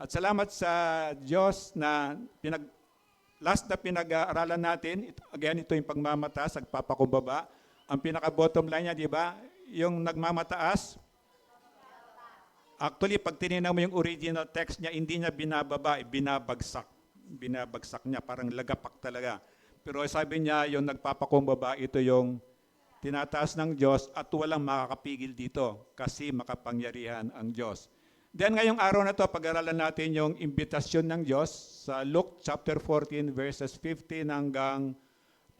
At salamat sa Diyos na last na pinag-aaralan natin, again, ito yung pagmamataas, nagpapakumbaba. Ang pinaka-bottom line niya, di ba? Yung nagmamataas, actually, pag tinignan mo yung original text niya, hindi niya binababa, binabagsak. Binabagsak niya, parang lagapak talaga. Pero sabi niya, yung nagpapakumbaba, ito yung tinataas ng Diyos at walang makakapigil dito kasi makapangyarihan ang Diyos. Then ngayong araw na to, pag-aralan natin yung imbitasyon ng Diyos sa Luke chapter 14 verses 15 hanggang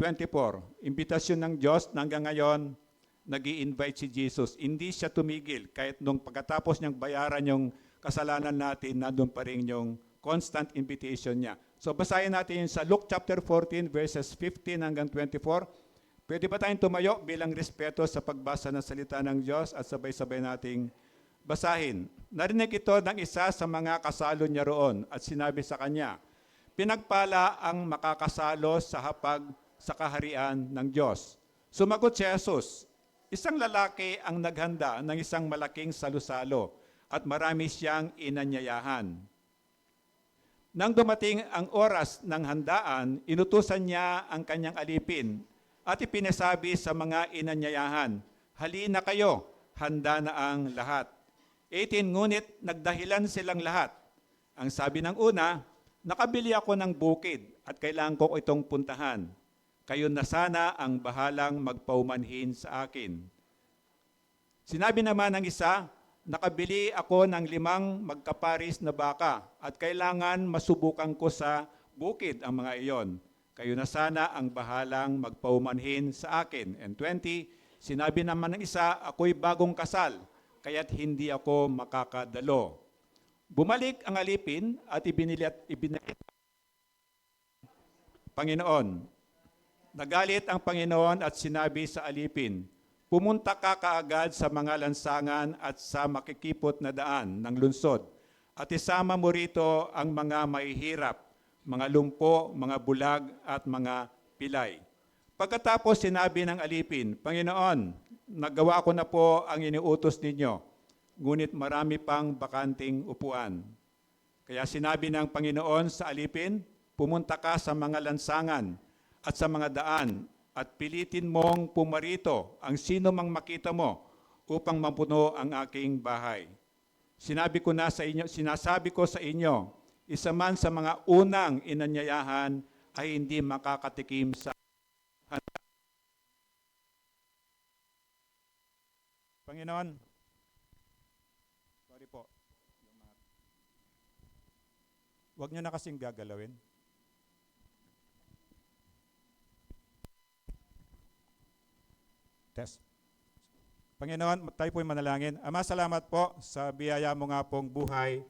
24. Imbitasyon ng Diyos na hanggang ngayon, nag-i-invite si Jesus. Hindi siya tumigil kahit nung pagkatapos niyang bayaran yung kasalanan natin, nandun pa rin yung constant invitation niya. So basahin natin sa Luke chapter 14 verses 15 hanggang 24. Pwede ba tayong tumayo bilang respeto sa pagbasa ng salita ng Diyos at sabay-sabay nating basahin. Narinig ito ng isa sa mga kasalo niya roon at sinabi sa kanya, pinagpala ang makakasalo sa hapag sa kaharian ng Diyos. Sumagot si Jesus, isang lalaki ang naghanda ng isang malaking salusalo at marami siyang inanyayahan. Nang dumating ang oras ng handaan, inutusan niya ang kanyang alipin at ipinasabi sa mga inanyayahan, halina kayo, handa na ang lahat. 18, ngunit nagdahilan silang lahat. Ang sabi ng una, nakabili ako ng bukid at kailangan ko itong puntahan. Kayo na sana ang bahalang magpaumanhin sa akin. Sinabi naman ng isa, nakabili ako ng 5 magkaparis na baka at kailangan masubukan ko sa bukid ang mga iyon. Kayo na sana ang bahalang magpaumanhin sa akin. And 20, sinabi naman ng isa, ako'y bagong kasal, kaya't hindi ako makakadalo. Bumalik ang alipin at ibinilit Panginoon. Nagalit ang Panginoon at sinabi sa alipin, pumunta ka kaagad sa mga lansangan at sa makikipot na daan ng lungsod at isama mo rito ang mga mahihirap, mga lumpo, mga bulag at mga pilay. Pagkatapos sinabi ng alipin, Panginoon, nagawa ko na po ang iniutos ninyo, ngunit marami pang bakanting upuan. Kaya sinabi ng Panginoon sa alipin, pumunta ka sa mga lansangan at sa mga daan at pilitin mong pumarito ang sino mang makita mo upang mapuno ang aking bahay. Sinasabi ko sa inyo, isa man sa mga unang inanyayahan ay hindi makakatikim sa handa. Panginoon, sorry po. Huwag niyo na kasing gagalawin. Test. Panginoon, tayo po'y manalangin. Ama, salamat po sa biyaya mo nga pong buhay.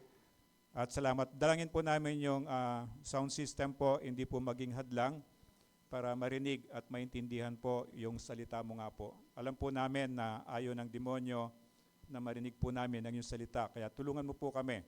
At salamat. Dalangin po namin yung sound system po, hindi po maging hadlang para marinig at maintindihan po yung salita mo nga po. Alam po namin na ayaw ng demonyo na marinig po namin ang yung salita. Kaya tulungan mo po kami.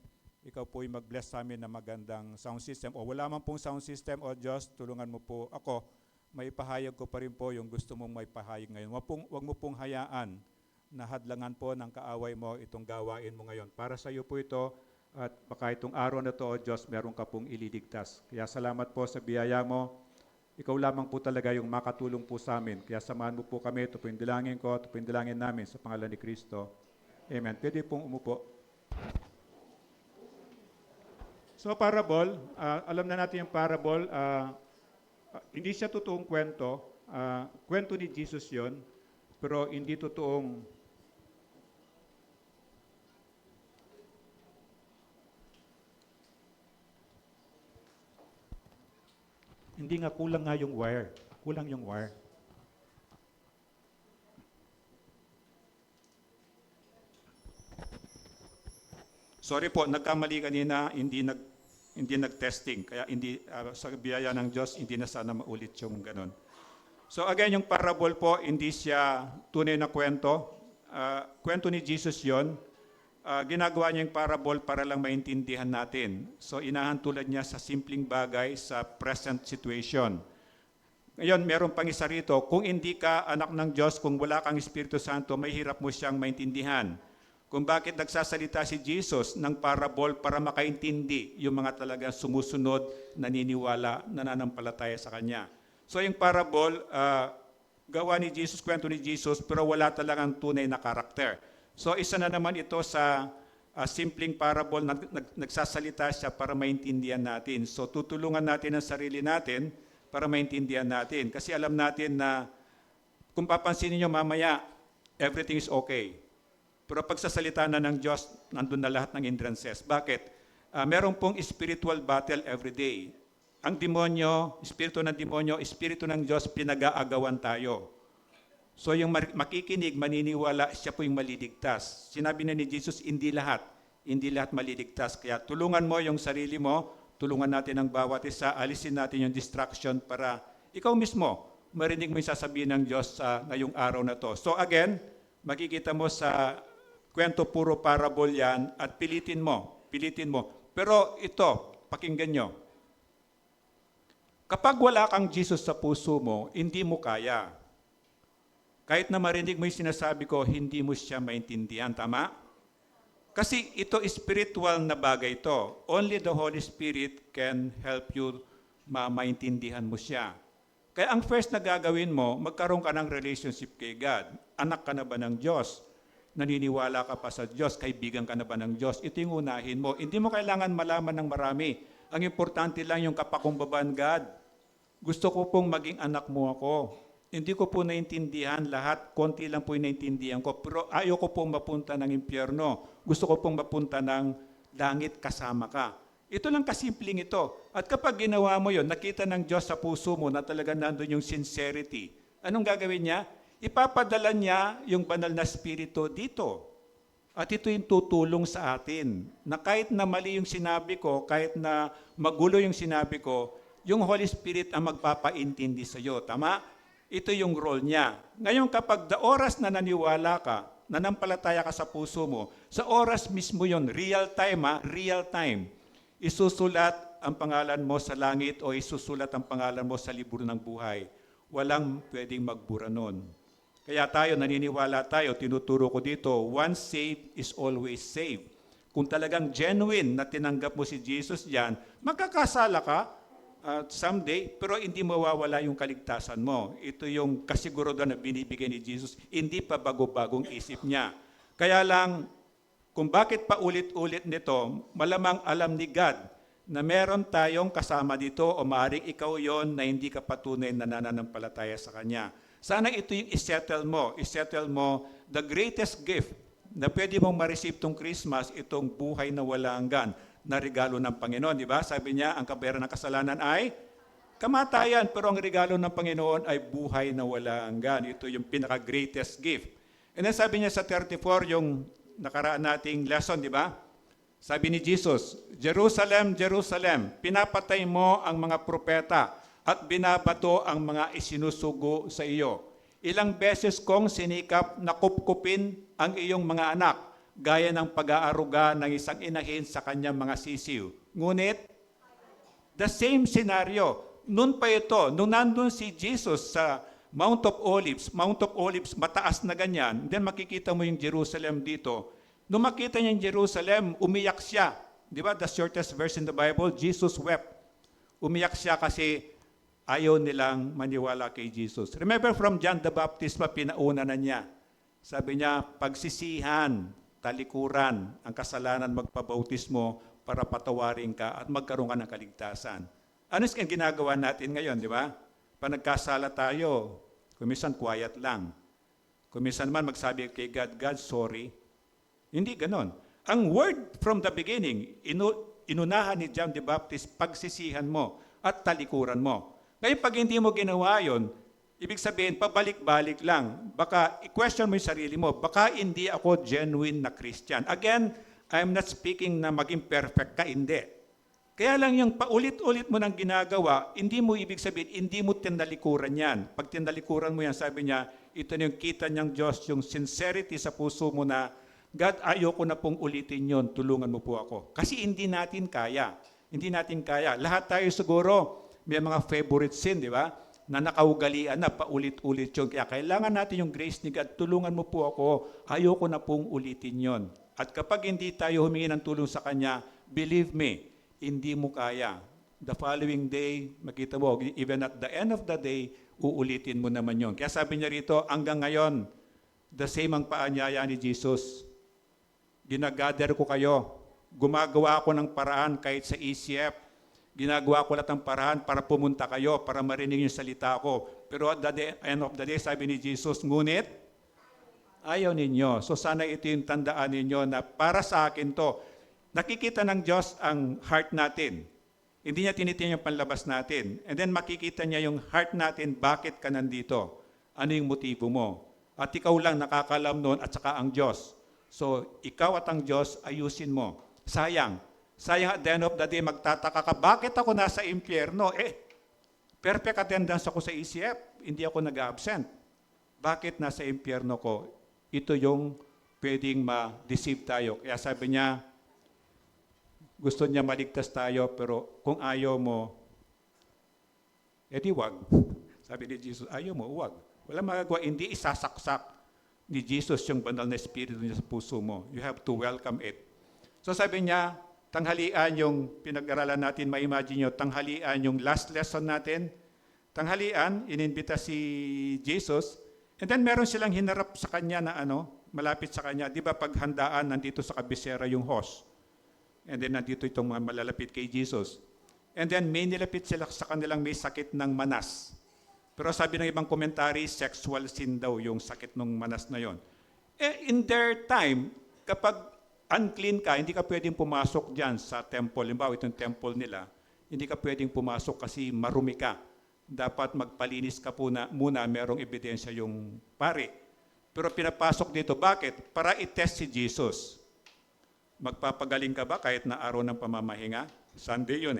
Ikaw po yung mag-bless sa amin na magandang sound system. O wala man pong sound system, o Diyos, tulungan mo po ako. May pahayag ko pa rin po yung gusto mong may pahayag ngayon. Huwag mo pong hayaan na hadlangan po ng kaaway mo itong gawain mo ngayon. Para sa iyo po ito at baka itong araw na to, O Diyos, meron ka pong ililigtas. Kaya salamat po sa biyaya mo. Ikaw lamang po talaga yung makatulong po sa amin. Kaya samahan mo po kami. Ito po yung dilangin ko, ito po yung dilangin namin sa pangalan ni Kristo. Amen. Pwede pong umupo. So parable, alam na natin yung parable, hindi siya totoong kwento. Kwento ni Jesus yon, pero hindi totoong hindi nga, kulang nga yung wire. Kulang yung wire. Sorry po, nagkamali kanina, hindi nag-testing. Kaya sa biyaya ng Diyos, hindi na sana maulit yung ganon. So again, yung parable po, hindi siya tunay na kwento. Kwento ni Jesus yon. Ginagawa niya yung parable para lang maintindihan natin. So inahantulad niya sa simpleng bagay sa present situation. Ngayon, meron pang isa rito, kung hindi ka anak ng Diyos, kung wala kang Espiritu Santo, may hirap mo siyang maintindihan. Kung bakit nagsasalita si Jesus ng parable para makaintindi yung mga talaga sumusunod, naniniwala, nananampalataya sa Kanya. So yung parable, gawa ni Jesus, kwento ni Jesus, pero wala talagang tunay na karakter. So isa na naman ito sa simpleng parable na nagsasalita siya para maintindihan natin. So tutulungan natin ang sarili natin para maintindihan natin. Kasi alam natin na kung papansinin nyo mamaya, everything is okay. Pero pagsasalita na ng Diyos, nandun na lahat ng hindrances. Bakit? Meron pong spiritual battle every day. Ang demonyo, espiritu ng Diyos, pinag-aagawan tayo. So yung makikinig, maniniwala, siya po yung maliligtas. Sinabi na ni Jesus, hindi lahat maliligtas. Kaya tulungan mo yung sarili mo, tulungan natin ang bawat isa, alisin natin yung distraction para ikaw mismo, marinig mo yung sasabihin ng Diyos sa ngayong araw na to. So again, makikita mo sa kwento puro parable yan at pilitin mo. Pero ito, pakinggan nyo. Kapag wala kang Jesus sa puso mo, hindi mo kaya. Kahit na marinig mo yung sinasabi ko, hindi mo siya maintindihan. Tama? Kasi ito spiritual na bagay ito. Only the Holy Spirit can help you maintindihan mo siya. Kaya ang first na gagawin mo, magkaroon ka ng relationship kay God. Anak ka na ba ng Diyos? Naniniwala ka pa sa Diyos? Kaibigan ka na ba ng Diyos? Ito yung unahin mo. Hindi mo kailangan malaman ng marami. Ang importante lang yung kapakumbabaan, God. Gusto ko pong maging anak mo ako. Hindi ko po naintindihan lahat. Konti lang po yung naintindihan ko. Pero ayoko pong mapunta ng impyerno. Gusto ko pong mapunta ng langit kasama ka. Ito lang kasimpleng ito. At kapag ginawa mo yon, nakita ng Diyos sa puso mo na talaga nandun yung sincerity. Anong gagawin niya? Ipapadala niya yung banal na spirito dito. At ito yung tutulong sa atin. Na kahit na mali yung sinabi ko, kahit na magulo yung sinabi ko, yung Holy Spirit ang magpapaintindi sa iyo. Tama? Ito yung role niya. Ngayon kapag oras na naniwala ka, nanampalataya ka sa puso mo, sa oras mismo yon, real time, isusulat ang pangalan mo sa langit o isusulat ang pangalan mo sa libro ng buhay. Walang pwedeng magbura nun. Kaya tayo, naniniwala tayo, tinuturo ko dito, once saved is always saved. Kung talagang genuine na tinanggap mo si Jesus diyan, magkakasala ka someday, pero hindi mawawala yung kaligtasan mo. Ito yung kasigurudan na binibigay ni Jesus, hindi pa bago-bagong isip niya. Kaya lang, kung bakit pa ulit-ulit nito, malamang alam ni God na meron tayong kasama dito o maaaring ikaw yon na hindi ka patunay na nananampalataya sa Kanya. Sana ito yung isettle mo the greatest gift na pwede mong ma-receive tong Christmas, itong buhay na wala hanggan na regalo ng Panginoon. Di ba? Sabi niya, ang kabayaran ng kasalanan ay kamatayan, pero ang regalo ng Panginoon ay buhay na wala hanggan. Ito yung pinaka-greatest gift. And then sabi niya sa 34, yung nakaraan nating lesson, di ba? Sabi ni Jesus, Jerusalem, Jerusalem, pinapatay mo ang mga propeta at binabato ang mga isinusugo sa iyo. Ilang beses kong sinikap na kupkupin ang iyong mga anak, gaya ng pag-aaruga ng isang inahin sa kanyang mga sisiw. Ngunit, the same scenario, noon pa ito, nung nandun si Jesus sa Mount of Olives, mataas na ganyan, then makikita mo yung Jerusalem dito. Nung makita niya yung Jerusalem, umiyak siya. Di ba? The shortest verse in the Bible, Jesus wept. Umiyak siya kasi ayaw nilang maniwala kay Jesus. Remember from John the Baptist pa, pinauna na niya. Sabi niya, pagsisihan, talikuran, ang kasalanan, magpabautismo para patawarin ka at magkaroon ka ng kaligtasan. Ano yung ginagawa natin ngayon, di ba? Pag nagkasala tayo, kumisan quiet lang. Kumisan man magsabi kay God, God, sorry. Hindi ganon. Ang word from the beginning, inunahan ni John the Baptist, pagsisihan mo at talikuran mo. Ngayon, pag hindi mo ginawa yun, ibig sabihin, pabalik-balik lang. Baka i-question mo yung sarili mo, baka hindi ako genuine na Christian. Again, I'm not speaking na maging perfect ka, hindi. Kaya lang yung paulit-ulit mo nang ginagawa, hindi mo ibig sabihin, hindi mo tinalikuran yan. Pag tinalikuran mo yan, sabi niya, ito na yung kita niyang Diyos, yung sincerity sa puso mo na, God, ayoko na pong ulitin yon, tulungan mo po ako. Kasi hindi natin kaya. Hindi natin kaya. Lahat tayo siguro, may mga favorite sin, di ba? na nakaugalian na paulit-ulit yun. Kaya kailangan natin yung grace ni God. Tulungan mo po ako. Ayoko na pong ulitin yon. At kapag hindi tayo humingi ng tulong sa Kanya, believe me, hindi mo kaya. The following day, makita mo, even at the end of the day, uulitin mo naman yon. Kaya sabi niya rito, hanggang ngayon, the same ang paanyaya ni Jesus. Ginagather ko kayo. Gumagawa ako ng paraan kahit sa ECF. Ginagawa ko lahat ng paraan para pumunta kayo, para marinig yung salita ko. Pero at the end of the day, sabi ni Jesus, ngunit, ayaw ninyo. So sana ito yung tandaan ninyo na para sa akin to. Nakikita ng Diyos ang heart natin. Hindi niya tinitingnan yung panlabas natin. And then makikita niya yung heart natin, bakit ka nandito? Ano yung motibo mo? At ikaw lang nakakalam noon at saka ang Diyos. So ikaw at ang Diyos, ayusin mo. Sayang at the end of the day, magtataka ka, bakit ako nasa impyerno? Perfect attendance ako sa ECF, hindi ako nag-absent. Bakit nasa impyerno ko? Ito yung pwedeng ma-deceive tayo. Kaya sabi niya, gusto niya maligtas tayo, pero kung ayaw mo, edi wag. Sabi ni Jesus, ayaw mo, wag. Wala magagawa, hindi isasaksak ni Jesus yung banal na espiritu niya sa puso mo. You have to welcome it. So sabi niya, tanghalian yung pinag-aralan natin, ma-imagine nyo, tanghalian yung last lesson natin. Tanghalian, inimbita si Jesus, and then meron silang hinarap sa kanya na malapit sa kanya. Di ba paghandaan, nandito sa kabisera yung host. And then nandito itong mga malalapit kay Jesus. And then may nilapit sila sa kanilang may sakit ng manas. Pero sabi ng ibang commentary, sexual sin daw yung sakit ng manas na yon. In their time, kapag unclean ka, hindi ka pwedeng pumasok dyan sa temple. Limbawa, itong temple nila, hindi ka pwedeng pumasok kasi marumi ka. Dapat magpalinis ka muna, merong ebidensya yung pari. Pero pinapasok dito, bakit? Para i-test si Jesus. Magpapagaling ka ba kahit na araw ng pamamahinga? Sunday yun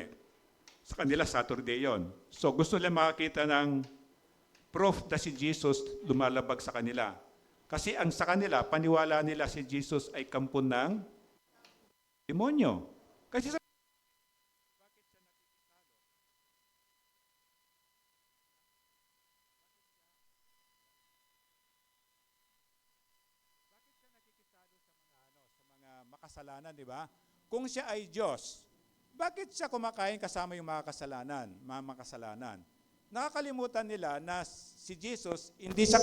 Sa kanila, Saturday yun. So gusto nila makakita ng proof na si Jesus lumalabag sa kanila. Kasi ang sa kanila, paniwala nila si Jesus ay kampon ng demonyo. Kasi sa mga makasalanan, di ba? Kung siya ay Diyos, bakit siya kumakain kasama yung mga makasalanan? Nakakalimutan nila na si Jesus hindi sa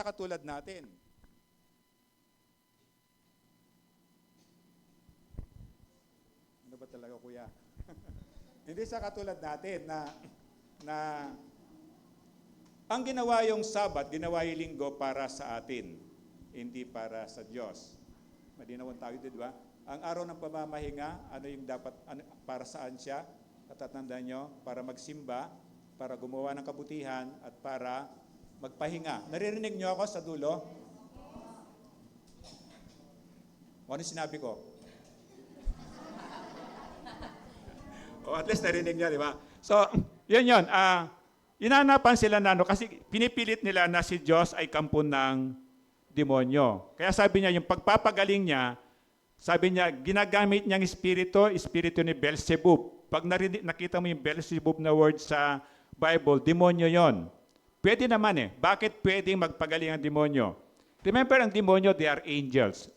katulad natin. Ano ba talaga, kuya? Hindi sa katulad natin na ang ginawa yung Sabat, ginawa yung linggo para sa atin, hindi para sa Diyos. Malinawan tayo, di ba? Ang araw ng pamamahinga, ano yung dapat, para saan siya? Katatandaan nyo, para magsimba, para gumawa ng kabutihan, at para magpahinga. Naririnig nyo ako sa dulo? Ano sinabi ko? At least narinig nyo, di ba? So, yun. Inanapan sila kasi pinipilit nila na si Diyos ay kampon ng demonyo. Kaya sabi niya, yung pagpapagaling niya, sabi niya, ginagamit niyang espiritu ni Beelzebub. Pag nakita mo yung Beelzebub na word sa Bible, demonyo yon. Pwede naman Bakit pwedeng magpagaling ang demonyo? Remember, ang demonyo, they are angels.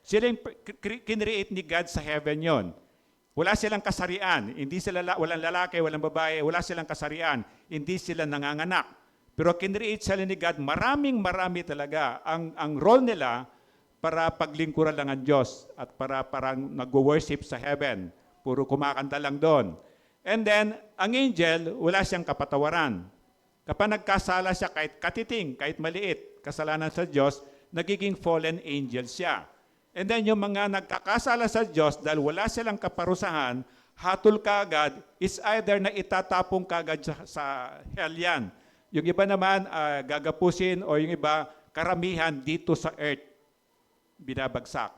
Sila yung kinreate ni God sa heaven yon. Wala silang kasarian. Walang lalaki, walang babae, wala silang kasarian. Hindi sila nanganganak. Pero kinreate sila ni God, marami talaga. Ang role nila, para paglingkuran lang ang Diyos at para parang nag-worship sa heaven. Puro kumakanta lang doon. And then, ang angel, wala siyang kapatawaran. Kapag nagkasala siya, kahit katiting, kahit maliit, kasalanan sa Diyos, nagiging fallen angel siya. And then, yung mga nagkakasala sa Diyos, dahil wala silang kaparusahan, hatol kagad, is either na itatapong kagad sa hell yan. Yung iba naman, gagapusin, o yung iba, karamihan dito sa earth, binabagsak.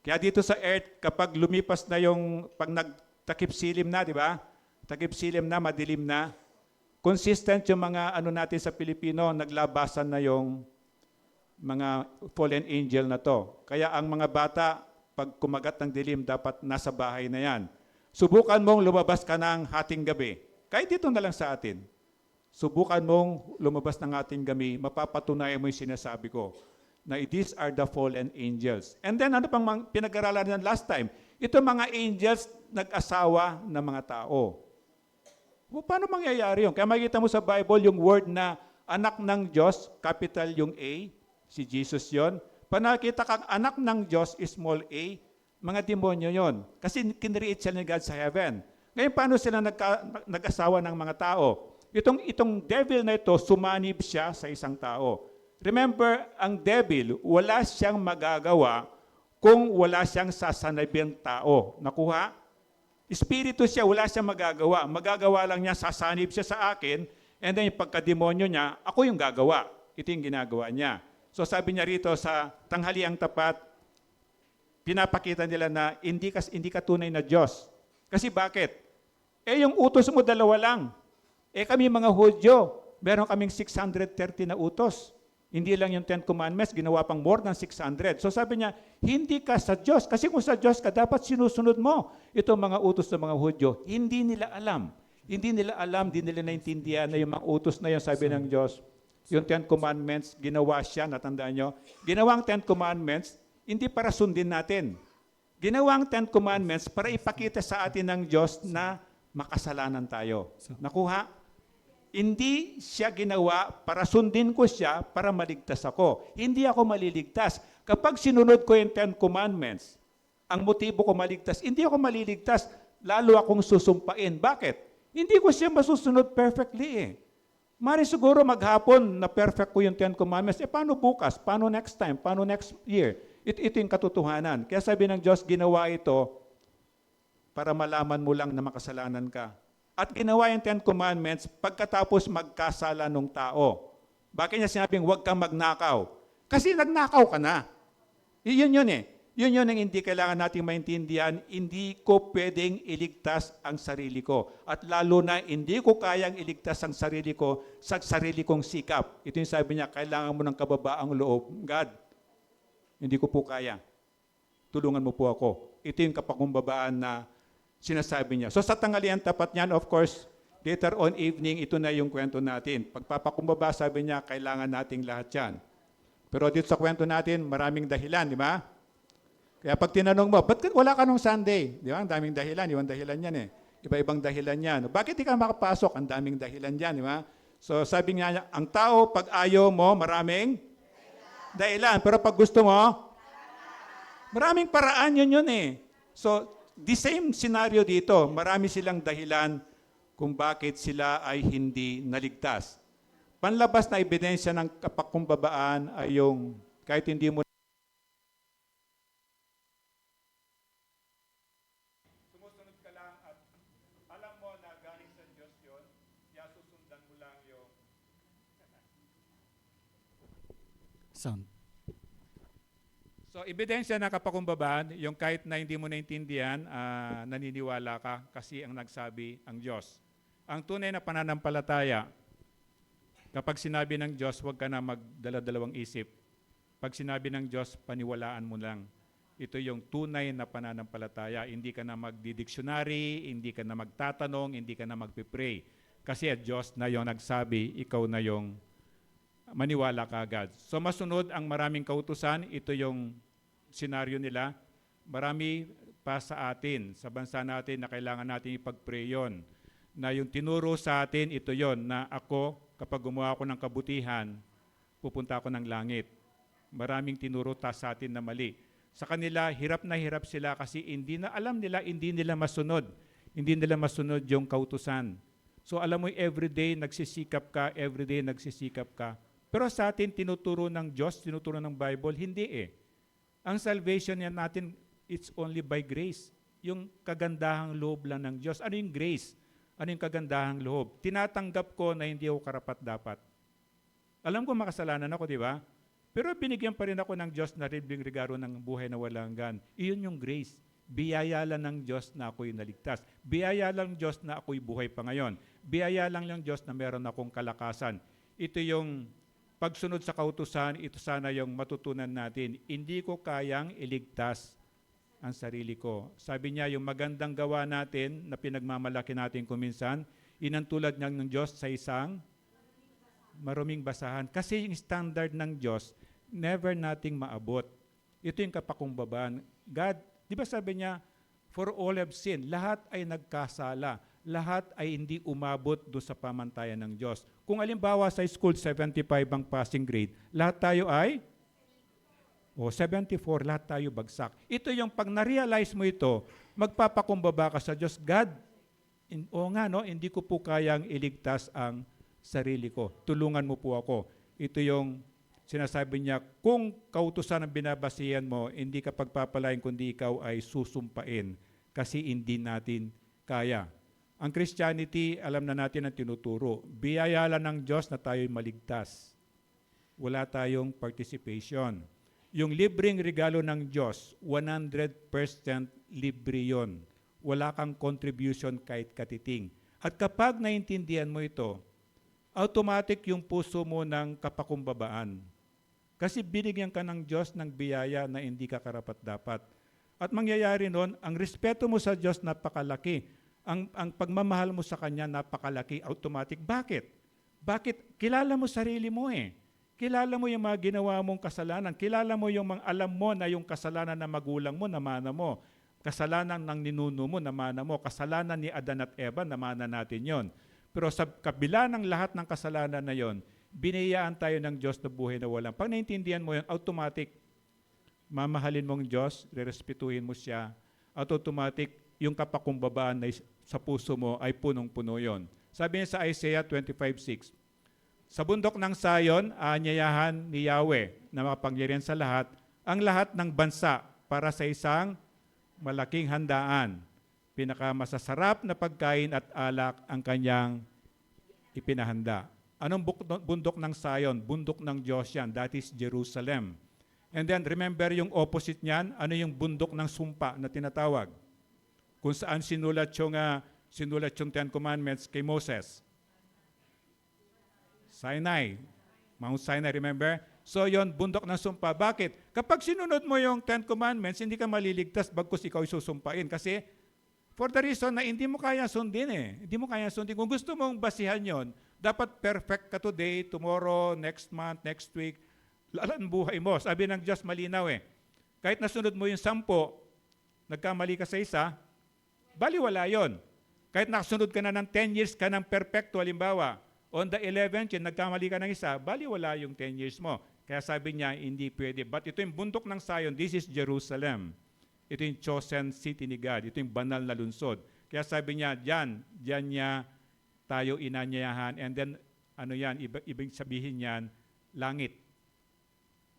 Kaya dito sa earth, kapag lumipas na pag nagtakip silim na, di ba? Takip silim na, madilim na, consistent yung mga natin sa Pilipino, naglabasan na yung mga fallen angel na to. Kaya ang mga bata, pag kumagat ng dilim, dapat nasa bahay na yan. Subukan mong lumabas ka ng hating gabi. Kahit dito na lang sa atin, subukan mong lumabas ng ating gami, mapapatunayan mo yung sinasabi ko, na these are the fallen angels. And then ano pang pinag-aralan natin last time? Ito mga angels, nag-asawa ng mga tao. Paano mangyayari yun? Kaya makikita mo sa Bible yung word na anak ng Diyos, capital yung A, si Jesus yon. Panakita kang anak ng Diyos, small a, mga demonyo yon. Kasi kinreate sila ni God sa heaven. Ngayon, paano sila nag-asawa ng mga tao? Itong devil na ito, sumanib siya sa isang tao. Remember, ang devil, wala siyang magagawa kung wala siyang sasanibing tao. Nakuha? Espiritu siya, wala siyang magagawa. Magagawa lang niya, sasanib siya sa akin, and then yung pagkademonyo niya, ako yung gagawa. Ito yung ginagawa niya. So sabi niya rito sa tanghaliang tapat, pinapakita nila na hindi ka tunay na Diyos. Kasi bakit? Yung utos mo dalawa lang. Kami mga Hudyo, meron kaming 630 na utos. Hindi lang yung 10 Commandments, ginawa pang more than 600. So sabi niya, hindi ka sa Diyos. Kasi kung sa Diyos ka, dapat sinusunod mo itong mga utos ng mga Hudyo. Hindi nila alam. Hindi nila naintindihan na yung mga utos na yun, sabi ng Diyos. Yung 10 Commandments, ginawa siya, natandaan nyo? Ginawang 10 Commandments, hindi para sundin natin. Ginawang 10 Commandments para ipakita sa atin ng Diyos na makasalanan tayo. Nakuha? Hindi siya ginawa para sundin ko siya para maligtas ako. Hindi ako maliligtas. Kapag sinunod ko yung 10 Commandments, ang motibo ko maligtas, hindi ako maliligtas, lalo akong susumpain. Bakit? Hindi ko siya masusunod perfectly eh. Mari siguro maghapon na perfect ko yung 10 Commandments. Paano bukas? Paano next time? Paano next year? Ito yung katotohanan. Kaya sabi ng Diyos, ginawa ito para malaman mo lang na makasalanan ka. At ginawa yung 10 Commandments pagkatapos magkasala ng tao. Bakit niya sinabing huwag kang magnakaw? Kasi nagnakaw ka na. Yun eh. Yun ang hindi kailangan nating maintindihan. Hindi ko pwedeng iligtas ang sarili ko. At lalo na, hindi ko kayang iligtas ang sarili ko sa sarili kong sikap. Ito yung sabi niya, kailangan mo ng kababaang loob. God, hindi ko po kaya. Tulungan mo po ako. Ito yung kapakumbabaan na sinasabi niya. So sa tanghalian tapat niyan, of course, later on evening, ito na yung kwento natin. Pagpapakumbaba, sabi niya, kailangan nating lahat yan. Pero dito sa kwento natin, maraming dahilan, di ba? Kaya pag tinanong mo, ba't wala ka nung Sunday? Di ba? Ang daming dahilan. Yung dahilan yan eh. Iba-ibang dahilan yan. Bakit di ka makapasok? Ang daming dahilan yan, di ba? So sabi niya, ang tao, pag ayaw mo, maraming dahilan. Pero pag gusto mo, maraming paraan yun eh. So, the same scenario dito. Marami silang dahilan kung bakit sila ay hindi naligtas. Panlabas na ebidensya ng kapakumbabaan ay yung kahit hindi mo sumusunod ka lang at alam mo na galing sa Diyos yun, kaya susundan mo lang yung Sound. So, ebidensya na kapakumbabaan, yung kahit na hindi mo naintindihan, naniniwala ka kasi ang nagsabi ang Diyos. Ang tunay na pananampalataya, kapag sinabi ng Diyos, huwag ka na magdala-dalawang isip. Pag sinabi ng Diyos, paniwalaan mo lang. Ito yung tunay na pananampalataya. Hindi ka na magdidiksyonary, hindi ka na magtatanong, hindi ka na magpipray. Kasi ang Diyos na yung nagsabi, ikaw na yung maniwala ka agad. So masunod ang maraming kautusan, ito yung senaryo nila. Marami pa sa atin, sa bansa natin na kailangan natin ipag-pray yun. Na yung tinuro sa atin, ito yon na ako, kapag gumawa ako ng kabutihan, pupunta ako ng langit. Maraming tinuro sa atin na mali. Sa kanila, hirap na hirap sila kasi hindi nila masunod. Hindi nila masunod yung kautusan. So alam mo, everyday nagsisikap ka. Pero sa atin, tinuturo ng Diyos, tinuturo ng Bible, hindi eh. Ang salvation yan natin, it's only by grace. Yung kagandahang loob lang ng Diyos. Ano yung grace? Ano yung kagandahang loob? Tinatanggap ko na hindi ako karapat-dapat. Alam ko makasalanan ako, di ba? Pero binigyan pa rin ako ng Diyos na ribling regalo ng buhay na walang hanggan. Iyon yung grace. Biyaya lang ng Diyos na ako'y naligtas. Biyaya lang ng Diyos na ako'y buhay pa ngayon. Biyaya lang ng Diyos na meron akong kalakasan. Ito yung pagsunod sa kautusan, ito sana yung matutunan natin. Hindi ko kayang iligtas ang sarili ko. Sabi niya, yung magandang gawa natin na pinagmamalaki natin kuminsan, Inantulad niya ng Diyos sa isang maruming basahan. Kasi yung standard ng Diyos, never nating maabot. Ito yung kapakumbabaan. God, di ba sabi niya, for all have sinned, lahat ay nagkasala. Lahat ay hindi umabot do sa pamantayan ng Diyos. Kung alimbawa sa school, 75 ang passing grade, lahat tayo ay 74, lahat tayo bagsak. Ito yung pag na-realize mo ito, magpapakumbaba ka sa Diyos. God, hindi ko po kayang iligtas ang sarili ko. Tulungan mo po ako. Ito yung sinasabi niya, kung kautusan ang binabasihan mo, hindi ka pagpapalain kundi ikaw ay susumpain kasi hindi natin kaya. Ang Christianity, alam na natin ang tinuturo. Biyaya lang ng Diyos na tayo'y maligtas. Wala tayong participation. Yung libreng regalo ng Diyos, 100% libre yon. Wala kang contribution kahit katiting. At kapag naintindihan mo ito, automatic yung puso mo ng kapakumbabaan. Kasi binigyan ka ng Diyos ng biyaya na hindi ka karapat-dapat. At mangyayari nun, ang respeto mo sa Diyos napakalaki. Ang pagmamahal mo sa Kanya napakalaki, automatic. Bakit? Bakit? Kilala mo sarili mo eh. Kilala mo yung mga ginawa mong kasalanan. Kilala mo yung mga alam mo na yung kasalanan ng magulang mo, namana mo. Kasalanan ng ninuno mo, namana mo. Kasalanan ni Adan at Eva, namana natin yon. Pero sa kabila ng lahat ng kasalanan na yon, biniyayaan tayo ng Diyos na buhay na walang. Pag naintindihan mo yun, automatic, mamahalin mong Diyos, rerespetuhin mo siya, at automatic, yung kapakumbabaan na sa puso mo ay punong-puno yon. Sabi niya sa Isaiah 25:6, sa bundok ng Sayon, aanyayahan ni Yahweh na makapangyarihan sa lahat, ang lahat ng bansa para sa isang malaking handaan. Pinakamasasarap na pagkain at alak ang kanyang ipinahanda. Anong bundok ng Sayon? Bundok ng Diyos yan. That is Jerusalem. And then remember yung opposite niyan, ano yung bundok ng sumpa na tinatawag? Kung saan sinulat yung Ten Commandments kay Moses. Sinai. Mount Sinai, remember? So yon bundok ng sumpa. Bakit? Kapag sinunod mo yung Ten Commandments, hindi ka maliligtas bagkus ikaw susumpain. Kasi for the reason na hindi mo kaya sundin eh. Hindi mo kaya sundin. Kung gusto mong basihan yon, dapat perfect ka today, tomorrow, next month, next week. Lalan buhay mo. Sabi ng Diyos malinaw eh. Kahit nasunod mo yung 10, nagkamali ka sa isa, baliwala yon. Kahit nakasunod ka na ng 10 years ka ng perfecto, halimbawa, on the 11th, nagkamali ka ng isa, baliwala yung 10 years mo. Kaya sabi niya, hindi pwede. But ito yung bundok ng Zion, this is Jerusalem. Ito yung chosen city ni God. Ito yung banal na lungsod. Kaya sabi niya, diyan niya tayo inanyayahan. And then, ibig sabihin niyan, langit.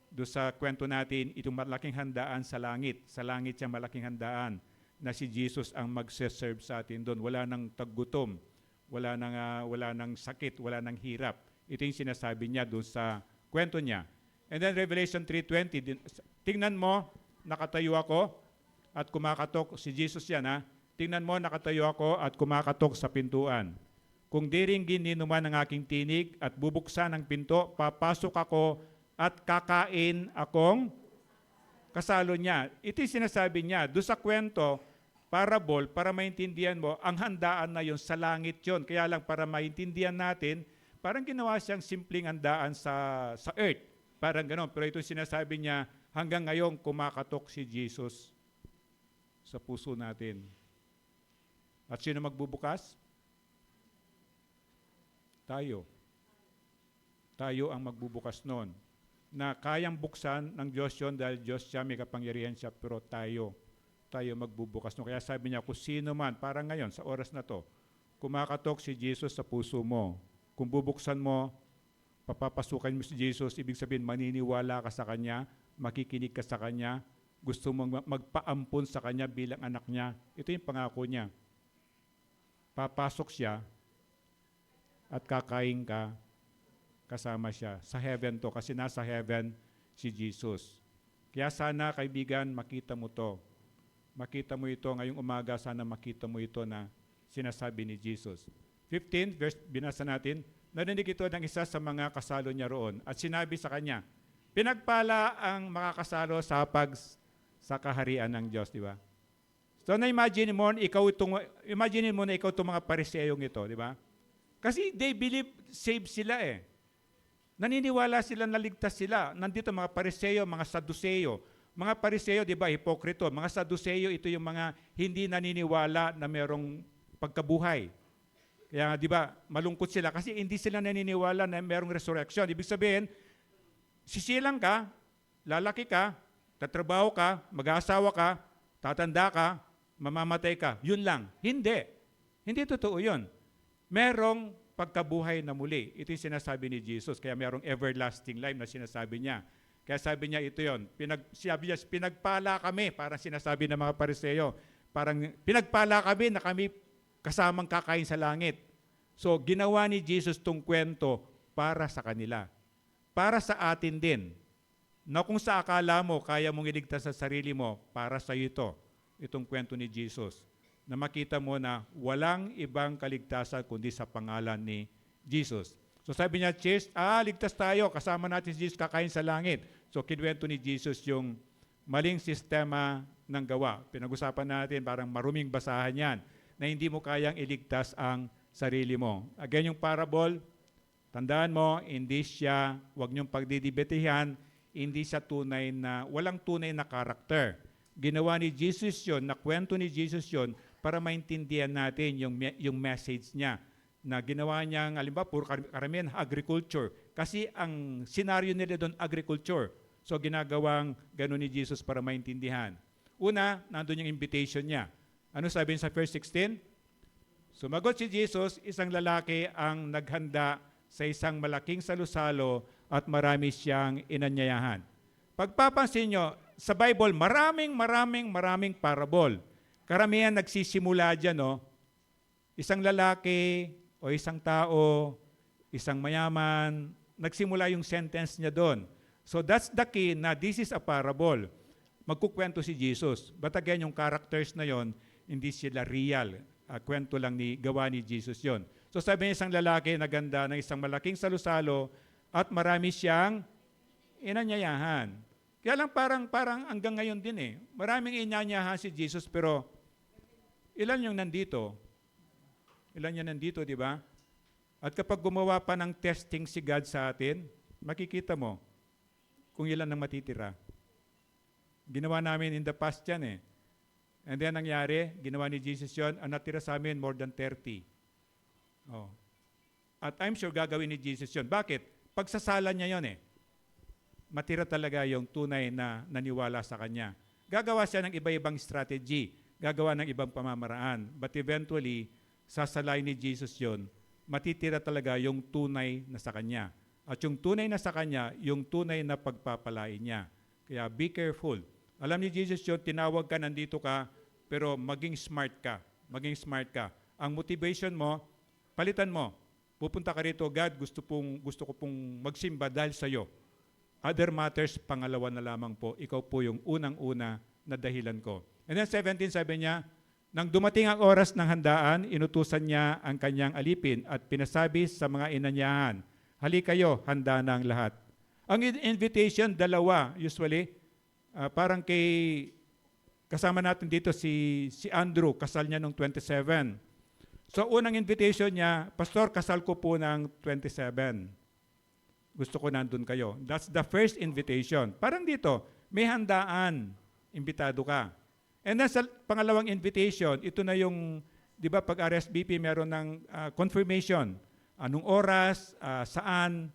Doon sa kwento natin, itong malaking handaan sa langit. Sa langit siya malaking handaan na si Jesus ang magse-serve sa atin doon. Wala nang taggutom. Wala nang sakit, wala nang hirap. Ito yung sinasabi niya doon sa kwento niya. And then Revelation 3:20, tingnan mo, nakatayo ako at kumakatok, si Jesus yan ha, tingnan mo, nakatayo ako at kumakatok sa pintuan. Kung diringgin ni naman ang aking tinig at bubuksan ang pinto, papasok ako at kakain akong kasalo niya. Ito yung sinasabi niya, doon sa kwento, parable, para maintindihan mo, ang handaan na yon sa langit yon. Kaya lang para maintindihan natin, parang ginawa siyang simpleng handaan sa earth. Parang gano'n. Pero ito sinasabi niya, hanggang ngayon kumakatok si Jesus sa puso natin. At sino magbubukas? Tayo. Tayo ang magbubukas noon. Na kayang buksan ng Diyos yon dahil Diyos siya, may kapangyarihan siya, pero tayo magbubukas no. Kaya sabi niya, kung sino man, parang ngayon, sa oras na to, kumakatok si Jesus sa puso mo. Kung bubuksan mo, papapasukan mo si Jesus, ibig sabihin, maniniwala ka sa Kanya, makikinig ka sa Kanya, gusto mong magpaampun sa Kanya bilang anak niya. Ito yung pangako niya. Papasok siya at kakain ka kasama siya. Sa heaven to, kasi nasa heaven si Jesus. Kaya sana, kaibigan, makita mo to. Makita mo ito ngayong umaga, sana makita mo ito na sinasabi ni Jesus. 15, verse binasa natin, narinig ito ng isa sa mga kasalo niya roon at sinabi sa kanya, pinagpala ang makakasalo sa kaharian ng Diyos, di ba? So na-imagine mo na ikaw itong mga pariseyong ito, di ba? Kasi they believe saved sila eh. Naniniwala sila na ligtas sila. Nandito mga Pariseo, mga Saduceo. Mga Pariseo, di ba, hipokrito. Mga Saduceo, ito yung mga hindi naniniwala na merong pagkabuhay. Kaya di ba, malungkot sila kasi hindi sila naniniwala na merong resurrection. Ibig sabihin, sisilang ka, lalaki ka, tatrabaho ka, mag-aasawa ka, tatanda ka, mamamatay ka. Yun lang. Hindi. Hindi totoo yun. Merong pagkabuhay na muli. Ito yung sinasabi ni Jesus. Kaya merong everlasting life na sinasabi niya. Kaya sabi niya ito yun. Sabi niya, pinagpala kami, parang sinasabi ng mga Pariseo. Parang pinagpala kami na kami kasamang kakain sa langit. So, ginawa ni Jesus tong kwento para sa kanila. Para sa atin din. Na kung sa akala mo, kaya mong iligtas sa sarili mo, para sa iyo ito. Itong kwento ni Jesus. Na makita mo na walang ibang kaligtasan kundi sa pangalan ni Jesus. So sabi niya, Cheers, ligtas tayo, kasama natin si Jesus kakain sa langit. So kinuwento ni Jesus yung maling sistema ng gawa. Pinag-usapan natin, parang maruming basahan yan, na hindi mo kayang iligtas ang sarili mo. Again, yung parable, tandaan mo, hindi siya, huwag niyong pagdidibetihan, hindi siya tunay na, walang tunay na karakter. Ginawa ni Jesus yon, na kwento ni Jesus yon, para maintindihan natin yung message niya na ginawa niyang, alimba, puro karamihan agriculture. Kasi ang senaryo nila doon, agriculture. So ginagawang gano'n ni Jesus para maintindihan. Una, nandun yung invitation niya. Ano sabi sa verse 16? Sumagot si Jesus, isang lalaki ang naghanda sa isang malaking salusalo at marami siyang inanyayahan. Pagpapansin nyo, sa Bible, maraming parable. Karamihan nagsisimula dyan, no? Isang lalaki o isang tao, isang mayaman, nagsimula yung sentence niya doon. So that's the key na this is a parable. Magkukwento si Jesus. But again, yung characters na yon, hindi sila real. Kwento lang gawa ni Jesus yon. So sabi niya, isang lalaki na ganda ng isang malaking salusalo at marami siyang inanyayahan. Kaya lang parang hanggang ngayon din eh. Maraming inanyayahan si Jesus pero ilan yung nandito? Ilan yung nandito, di ba? At kapag gumawa pa ng testing si God sa atin, makikita mo kung ilan ang matitira. Ginawa namin in the past yan eh. And then nangyari, ginawa ni Jesus yun, ang natira sa amin more than 30. Oh. At I'm sure gagawin ni Jesus yun. Bakit? Pagsasala niya yun eh. Matira talaga yung tunay na naniwala sa Kanya. Gagawa siya ng iba-ibang strategy. Gagawa ng ibang pamamaraan. But eventually, sasalay ni Jesus yun, matitira talaga yung tunay na sa Kanya. At yung tunay na sa Kanya, yung tunay na pagpapalain niya. Kaya be careful. Alam ni Jesus yun, tinawag ka, nandito ka, pero maging smart ka. Maging smart ka. Ang motivation mo, palitan mo. Pupunta ka rito, God, gusto ko pong magsimba dahil sa iyo. Other matters, pangalawa na lamang po. Ikaw po yung unang-una na dahilan ko. And then 17, sabi niya, nang dumating ang oras ng handaan, inutusan niya ang kanyang alipin at pinasabi sa mga inanyahan, hali kayo, handa na ang lahat. Ang invitation, dalawa, usually, parang kasama natin dito si Andrew, kasal niya nung 27. So unang invitation niya, Pastor, kasal ko po ng 27. Gusto ko nandun kayo. That's the first invitation. Parang dito, may handaan, imbitado ka. And then sa pangalawang invitation, ito na yung, di ba pag RSVP meron ng confirmation. Anong oras, saan,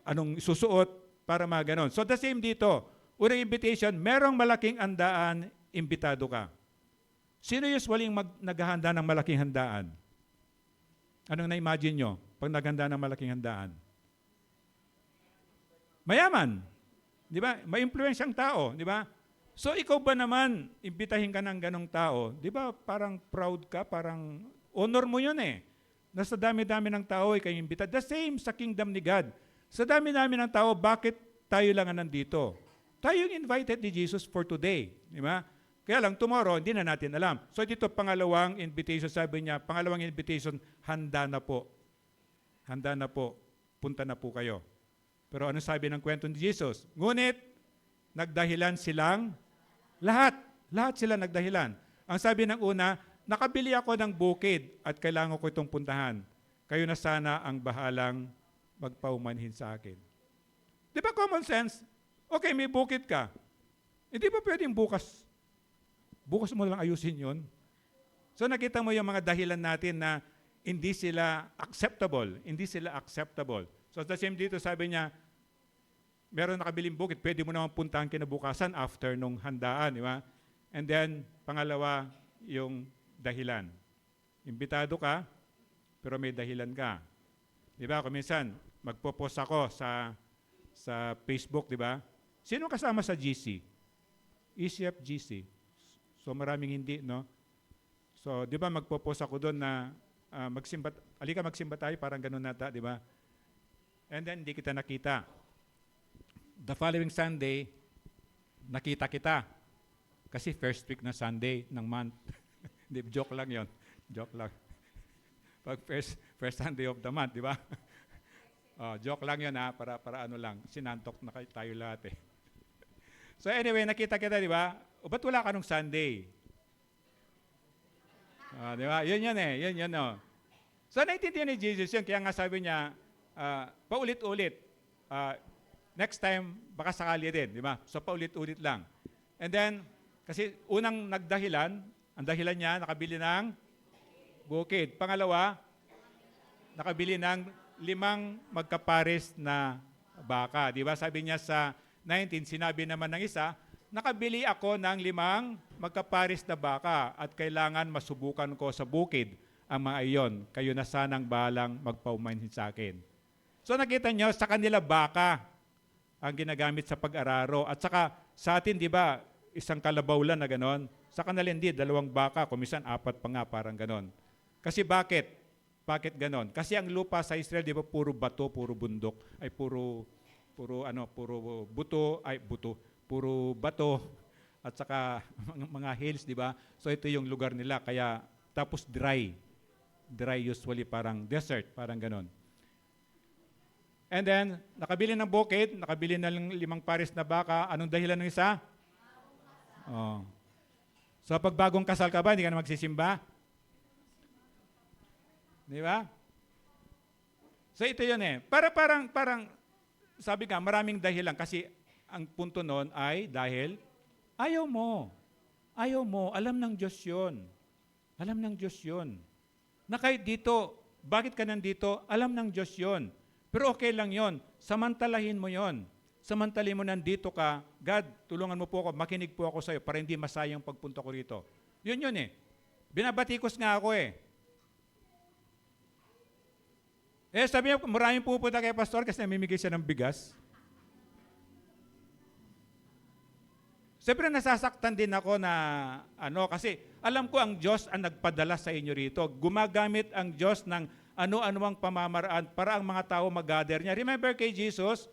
anong susuot, para mga ganon. So the same dito. Unang invitation, merong malaking handaan, imbitado ka. Sino usually naghahanda ng malaking handaan? Anong na-imagine nyo pag naghanda ng malaking handaan? Mayaman. Di ba? May impluensyang tao. Di ba? So ikaw ba naman, imbitahin ka ng ganong tao, di ba parang proud ka, parang honor mo yun eh. Nasa dami-dami ng tao, ikaw imbita. The same sa kingdom ni God. Sa dami-dami ng tao, bakit tayo lang nandito? Tayo yung invited ni Jesus for today. Di ba? Kaya lang, tomorrow, hindi na natin alam. So dito, pangalawang invitation, sabi niya, pangalawang invitation, handa na po. Handa na po. Punta na po kayo. Pero ano sabi ng kwento ni Jesus? Ngunit, nagdahilan silang lahat. Lahat sila nagdahilan. Ang sabi ng una, nakabili ako ng bukid at kailangan ko itong puntahan. kayo na sana ang bahalang magpaumanhin sa akin. Di ba common sense? Okay, may bukid ka. Hindi ba pwedeng bukas mo lang ayusin yon? So nakita mo yung mga dahilan natin na hindi sila acceptable. Hindi sila acceptable. So the same dito, sabi niya, meron nakabiling bukid, pwede mo naman puntahan kinabukasan after nung handaan, di ba? And then, pangalawa, yung dahilan. Imbitado ka, pero may dahilan ka. Di ba? Kung minsan, magpo-post ako sa Facebook, di ba? Sino kasama sa GC? ECF GC. So maraming hindi, no? So, di ba magpo-post ako doon na magsimba tayo, parang ganun nata, di ba? And then, hindi kita nakita. The following Sunday, nakita kita. Kasi first week na Sunday ng month. Hindi, joke lang yon. Joke lang. Pag first Sunday of the month, di ba? Joke lang yon ha, para ano lang, sinantok na tayo lahat eh. So anyway, nakita kita, di ba? O ba't wala ka nung Sunday? Di ba? Yun eh. Yun. So naintindihan ni Jesus yun. Kaya nga sabi niya, paulit-ulit. Next time, baka sakali din. Di ba? So paulit-ulit lang. And then, kasi unang nagdahilan, ang dahilan niya, nakabili ng bukid. Pangalawa, nakabili ng 5 magkapares na baka. Di ba? Sabi niya sa 19, sinabi naman ng isa, nakabili ako ng 5 magkapares na baka at kailangan masubukan ko sa bukid ang mga iyon. Kayo na sanang balang magpaumanhin sa akin. So nakita nyo, sa kanila baka ang ginagamit sa pag-araro. At saka sa atin, di ba, isang kalabaw lang na ganon. Sa kanila hindi, 2 baka, kumisan 4 pa nga, parang ganon. Kasi bakit? Bakit ganon? Kasi ang lupa sa Israel, di ba, puro bato, puro bundok, ay puro bato, at saka mga hills, di ba? So ito yung lugar nila, kaya tapos dry usually, parang desert, parang ganon. And then, nakabili ng bukid, nakabili ng 5 pares na baka, anong dahilan ng isa? So pag bagong kasal ka ba, hindi ka na magsisimba? Di ba? So ito yun eh. Parang, sabi ka, maraming dahilan kasi ang punto noon ay dahil ayaw mo. Alam ng Diyos yun. Na kahit dito, bakit ka nandito? Alam ng Diyos yun. Pero okay lang yun. Samantalahin mo yun. Samantalin mo nandito ka, God, tulungan mo po ako, makinig po ako sa iyo para hindi masayang pagpunta ko rito. Yun eh. Binabatikos nga ako eh. Sabi niya, maraming pupunta kay pastor kasi namimigay siya ng bigas. Siyempre nasasaktan din ako na kasi alam ko ang Diyos ang nagpadala sa inyo rito. Gumagamit ang Diyos ng ano-ano ang pamamaraan para ang mga tao mag-gather niya. Remember kay Jesus,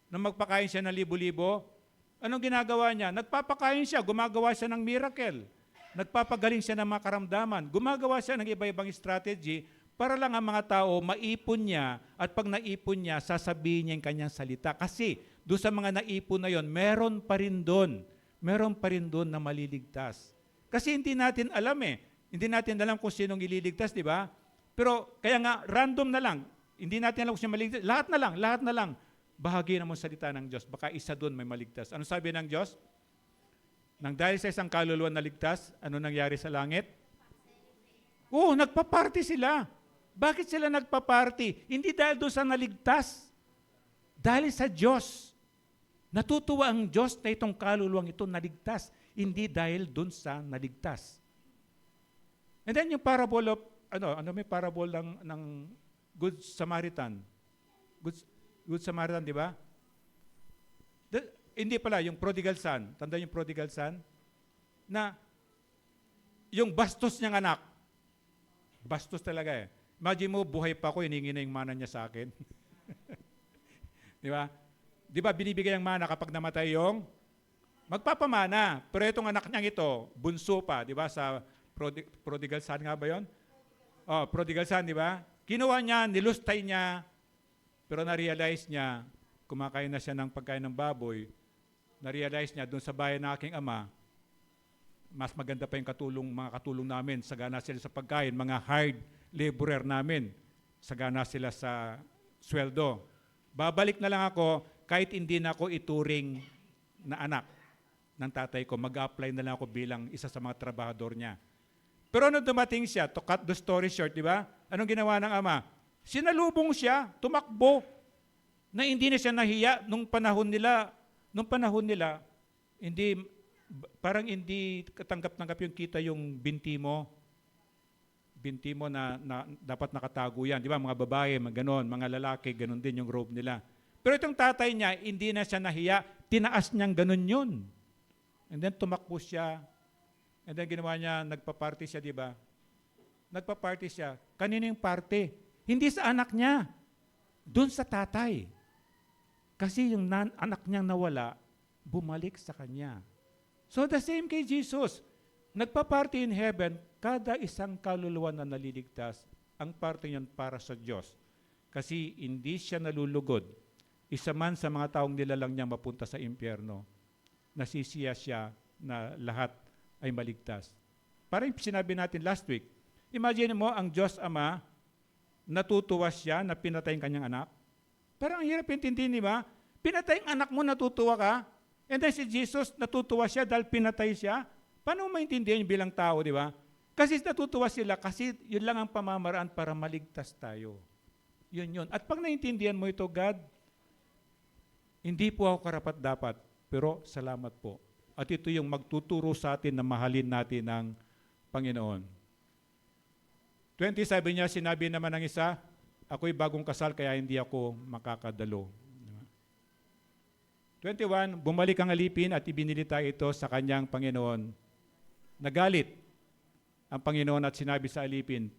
nang magpakain siya ng libo-libo, anong ginagawa niya? Nagpapakain siya, gumagawa siya ng miracle. Nagpapagaling siya ng mga karamdaman. Gumagawa siya ng iba-ibang strategy para lang ang mga tao maipon niya at pag naipon niya, sasabihin niya yung kanyang salita. Kasi doon sa mga naipon na yon, meron pa rin doon na maliligtas. Kasi hindi natin alam eh. Hindi natin alam kung sinong ililigtas, di ba? Pero kaya nga, random na lang. Hindi natin alam kung sino maligtas. Lahat na lang. Bahagi na mo salita ng Diyos. Baka isa doon may maligtas. Ano sabi ng Diyos? Nang dahil sa isang kaluluwa na ligtas, ano nangyari sa langit? Nagpa-party sila. Bakit sila nagpa-party? Hindi dahil doon sa naligtas. Dahil sa Diyos. Natutuwa ang Diyos na itong kaluluwang ito naligtas. Hindi dahil doon sa naligtas. And then yung parable of, may parable ng Good Samaritan. Good Samaritan, di ba? Hindi pala, yung prodigal son. Tandaan yung prodigal son? Na yung bastos niyang anak. Bastos talaga eh. Imagine mo, buhay pa ako, hiningi na yung mana niya sa akin. Di ba? Di ba, binibigay ang mana kapag namatay yung magpapamana. Pero itong anak niyang ito, bunso pa, di ba, sa prodigal son nga ba yun? Prodigal son, di ba? Kinuha niya, nilustay niya, pero na-realize niya, kumakain na siya ng pagkain ng baboy, na-realize niya, doon sa bayan ng aking ama, mas maganda pa yung mga katulong namin, sagana sila sa pagkain, mga hard laborer namin. sagana sila sa sweldo. Babalik na lang ako kahit hindi na ako ituring na anak ng tatay ko. Mag-apply na lang ako bilang isa sa mga trabahador niya. Pero nung dumating siya, to cut the story short, di ba? Anong ginawa ng ama? Sinalubong siya, tumakbo, na hindi na siya nahiya nung panahon nila, parang hindi katanggap-tanggap yung kita yung binti mo na dapat nakatago yan. Di ba? Mga babae, mga ganon, mga lalaki, ganon din yung robe nila. Pero itong tatay niya, hindi na siya nahiya, tinaas niyang ganon yun. And then tumakbo siya, and then ginawa niya, nagpa-party siya, di ba? Nagpa-party siya. Kanino yung party? Hindi sa anak niya, doon sa tatay. Kasi yung anak niyang nawala, bumalik sa kanya. So the same kay Jesus. Nagpa-party in heaven, kada isang kaluluwa na naliligtas, ang party niyan para sa Diyos. Kasi hindi siya nalulugod. Isa man sa mga taong nilalang niya mapunta sa impyerno, nasisiya siya na lahat ay maligtas. Parang sinabi natin last week, imagine mo ang Diyos Ama, natutuwa siya na pinatay ang kanyang anak. Parang ang hirap intindihin, di ba? Pinatay ang anak mo, natutuwa ka. And then si Jesus, natutuwa siya dahil pinatay siya. Paano mo maintindihan yung bilang tao, di ba? Kasi natutuwa sila kasi yun lang ang pamamaraan para maligtas tayo. Yun. At pag naintindihan mo ito, God, hindi po ako karapat-dapat, pero salamat po. At ito yung magtuturo sa atin na mahalin natin ng Panginoon. 27 niya, sinabi naman ng isa, ako'y bagong kasal kaya hindi ako makakadalo. 21, bumalik ang alipin at ibinilita ito sa kanyang Panginoon. Nagalit ang Panginoon at sinabi sa alipin,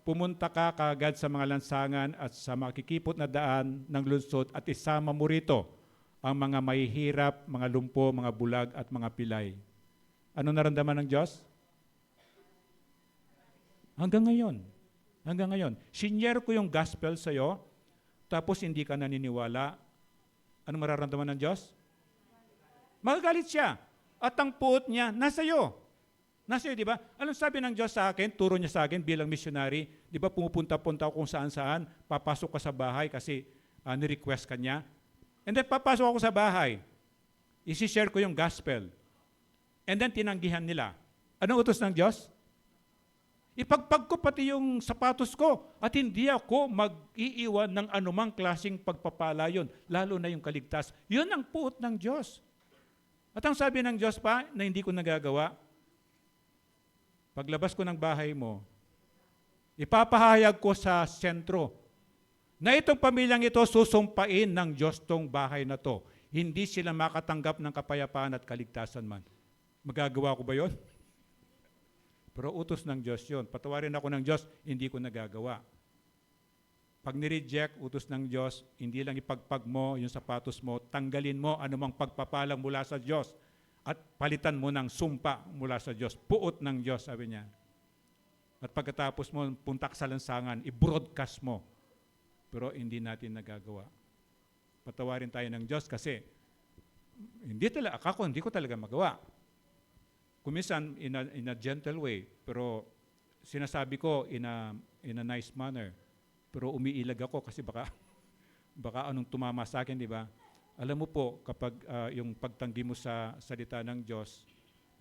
pumunta ka kaagad sa mga lansangan at sa makikipot na daan ng lungsod at isama mo rito ang mga mahihirap, mga lumpo, mga bulag at mga pilay. Ano naramdaman ng Diyos? Hanggang ngayon. Sinyer ko yung gospel sa'yo, tapos hindi ka naniniwala. Ano mararamdaman ng Diyos? Magagalit siya. At ang puot niya, nasa iyo, di ba? Anong sabi ng Diyos sa akin? Turo niya sa akin bilang missionary. Di ba pumupunta-punta ako kung saan-saan, papasok ka sa bahay kasi ni-request ka niya. And then papasok ako sa bahay, isi-share ko yung gospel. And then tinanggihan nila. Anong utos ng Diyos? Ipagpag ko pati yung sapatos ko at hindi ako mag-iiwan ng anumang klaseng pagpapala yun, lalo na yung kaligtas. Yun ang puot ng Diyos. At ang sabi ng Diyos pa na hindi ko nagagawa, paglabas ko ng bahay mo, ipapahayag ko sa sentro na itong pamilyang ito susumpain ng Diyos tong bahay na to. Hindi sila makatanggap ng kapayapaan at kaligtasan man. Magagawa ko ba yon? Pero utos ng Diyos yun. Patawarin ako ng Diyos, hindi ko nagagawa. Pag nireject, utos ng Diyos, hindi lang ipagpag mo yung sapatos mo, tanggalin mo anumang pagpapalang mula sa Diyos at palitan mo ng sumpa mula sa Diyos. Puot ng Diyos, sabi niya. At pagkatapos mo, punta ka sa lansangan, i-broadcast mo. Pero hindi natin nagagawa. Patawarin tayo ng Diyos kasi hindi ko talaga magawa. Kuminsan in a gentle way, pero sinasabi ko in a nice manner. Pero umiilag ako kasi baka anong tumama sa akin, di ba? Alam mo po, kapag yung pagtanggi mo sa salita ng Diyos,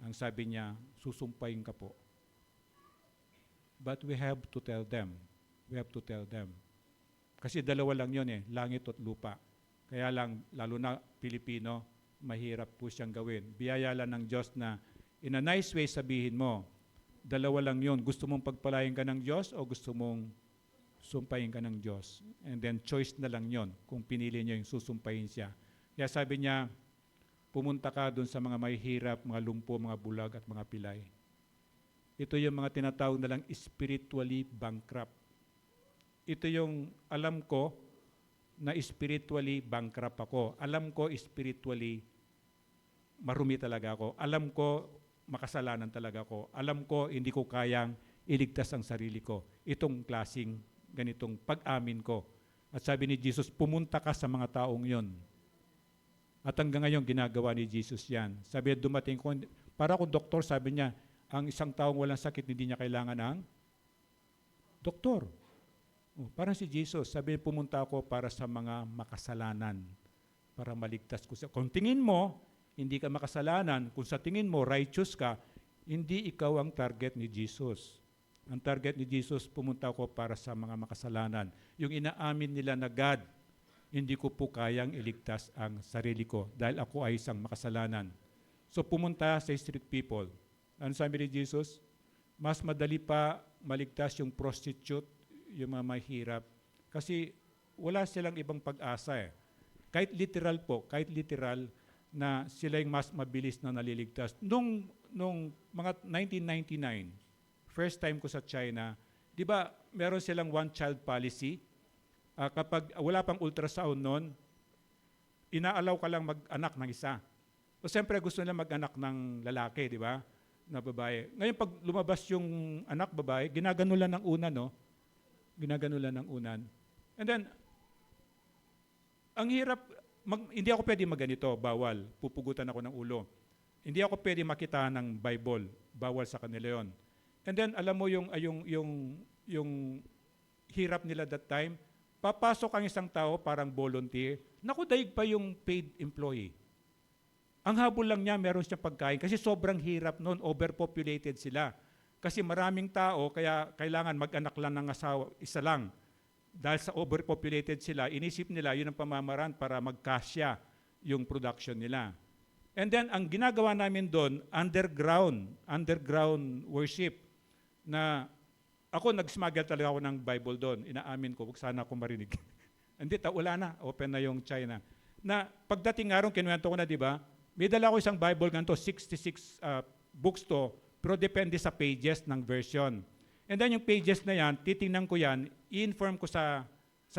ang sabi niya, susumpain ka po. But we have to tell them. Kasi dalawa lang yun langit at lupa. Kaya lang, lalo na Pilipino, mahirap po siyang gawin. Biyaya lang ng Diyos na in a nice way sabihin mo, dalawa lang yun. Gusto mong pagpalain ka ng Diyos o gusto mong sumpahin ka ng Diyos? And then choice na lang yun kung pinili niya yung susumpahin siya. Kaya sabi niya, pumunta ka dun sa mga mahihirap, mga lumpo, mga bulag at mga pilay. Ito yung mga tinatawag na lang spiritually bankrupt. Ito yung alam ko na spiritually bankrupt ako. Alam ko spiritually marumi talaga ako. Alam ko makasalanan talaga ako. Alam ko hindi ko kayang iligtas ang sarili ko. Itong klaseng ganitong pag-amin ko. At sabi ni Jesus, pumunta ka sa mga taong yon. At hanggang ngayon ginagawa ni Jesus yan. Sabi niya, dumating ko, para akong doktor, sabi niya, ang isang taong walang sakit, hindi niya kailangan ng doktor. Parang si Jesus, sabi niya, pumunta ako para sa mga makasalanan, para maligtas ko siya. Kung tingin mo, hindi ka makasalanan, kung sa tingin mo, righteous ka, hindi ikaw ang target ni Jesus. Ang target ni Jesus, pumunta ako para sa mga makasalanan. Yung inaamin nila na God, hindi ko po kayang iligtas ang sarili ko dahil ako ay isang makasalanan. So pumunta sa street people. Ano sabi ni Jesus? Mas madali pa maligtas yung prostitute, yung mga mahirap. Kasi wala silang ibang pag-asa eh. Kahit literal na sila yung mas mabilis na naliligtas. Nung mga 1999, first time ko sa China, di ba meron silang one-child policy? Kapag wala pang ultrasound noon, inaalaw ka lang mag-anak ng isa. O siyempre gusto nila mag-anak ng lalaki, di ba? Na babae. Ngayon pag lumabas yung anak babae, ginagano lang ng unan, no? Ginagano lang ng unan. And then, ang hirap, hindi ako pwede magganito, bawal. Pupugutan ako ng ulo. Hindi ako pwede makita ng Bible, bawal sa kanila yon. And then, alam mo yung hirap nila that time, papasok ang isang tao parang volunteer, naku, daig pa yung paid employee. Ang habol lang niya, meron siyang pagkain kasi sobrang hirap noon, overpopulated sila. Kasi maraming tao, kaya kailangan mag-anak lang ng asawa, isa lang. Dahil sa overpopulated sila, inisip nila yun ang pamamaraan para magkasya yung production nila. And then, ang ginagawa namin doon, underground worship, na ako nag-smuggle talaga ako ng Bible doon. Inaamin ko, huwag sana ako marinig. Hindi, wala na, open na yung China. Na pagdating araw, kinuwento ko na, di ba? May dala ko isang Bible ganito, 66 books to, pero depende sa pages ng version. And then yung pages na yan, titingnan ko yan, i-inform ko sa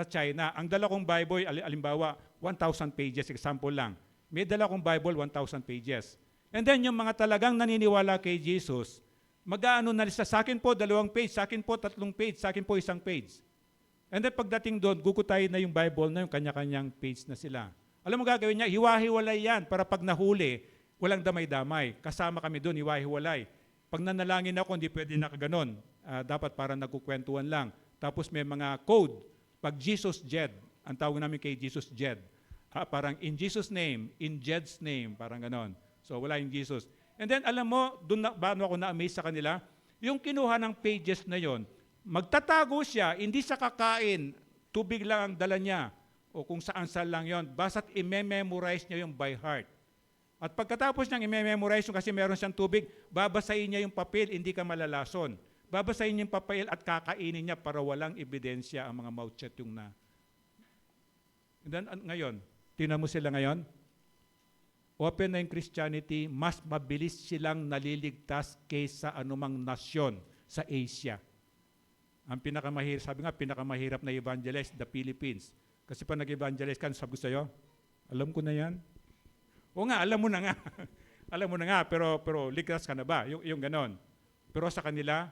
China. Ang dala kong Bible, alimbawa, 1,000 pages, example lang. May dala kong Bible, 1,000 pages. And then yung mga talagang naniniwala kay Jesus, mag-aano na sa akin po 2 page, sa akin po 3 page, sa akin po 1 page. And then pagdating doon, gugutayin na yung Bible na yung kanya-kanyang page na sila. Alam mo gagawin niya, hiwa-hiwalay yan para pag nahuli, walang damay-damay. Kasama kami doon, hiwa-hiwalay. Pag nanalangin ako, hindi pwede nakaganon. Dapat parang nagkukwentuhan lang. Tapos may mga code. Pag Jesus Jed, ang tawag namin kay Jesus Jed. Parang in Jesus name, in Jed's name, parang ganon. So wala yung Jesus. And then alam mo, doon na, baano ako na-amaze sa kanila, yung kinuha ng pages na yon, magtatago siya, hindi sa kakain, tubig lang ang dala niya, o kung saan-saan lang yon, basta't i-memorize niya yung by heart. At pagkatapos niyang i-memorize yung kasi meron siyang tubig, babasahin niya yung papel, hindi ka malalason. Babasahin niya yung papel at kakainin niya para walang ebidensya ang mga mouth chat yung na. And then, ngayon, tingnan mo sila ngayon, open na yung Christianity, mas mabilis silang naliligtas kaysa anumang nasyon sa Asia. Ang pinakamahirap, sabi nga, pinakamahirap na evangelize, the Philippines. Kasi pa nag-evangelize ka, sabi ko sa'yo, alam ko na yan. O nga, alam mo na nga. Alam mo na nga, pero ligtas ka na ba? Yung ganon. Pero sa kanila,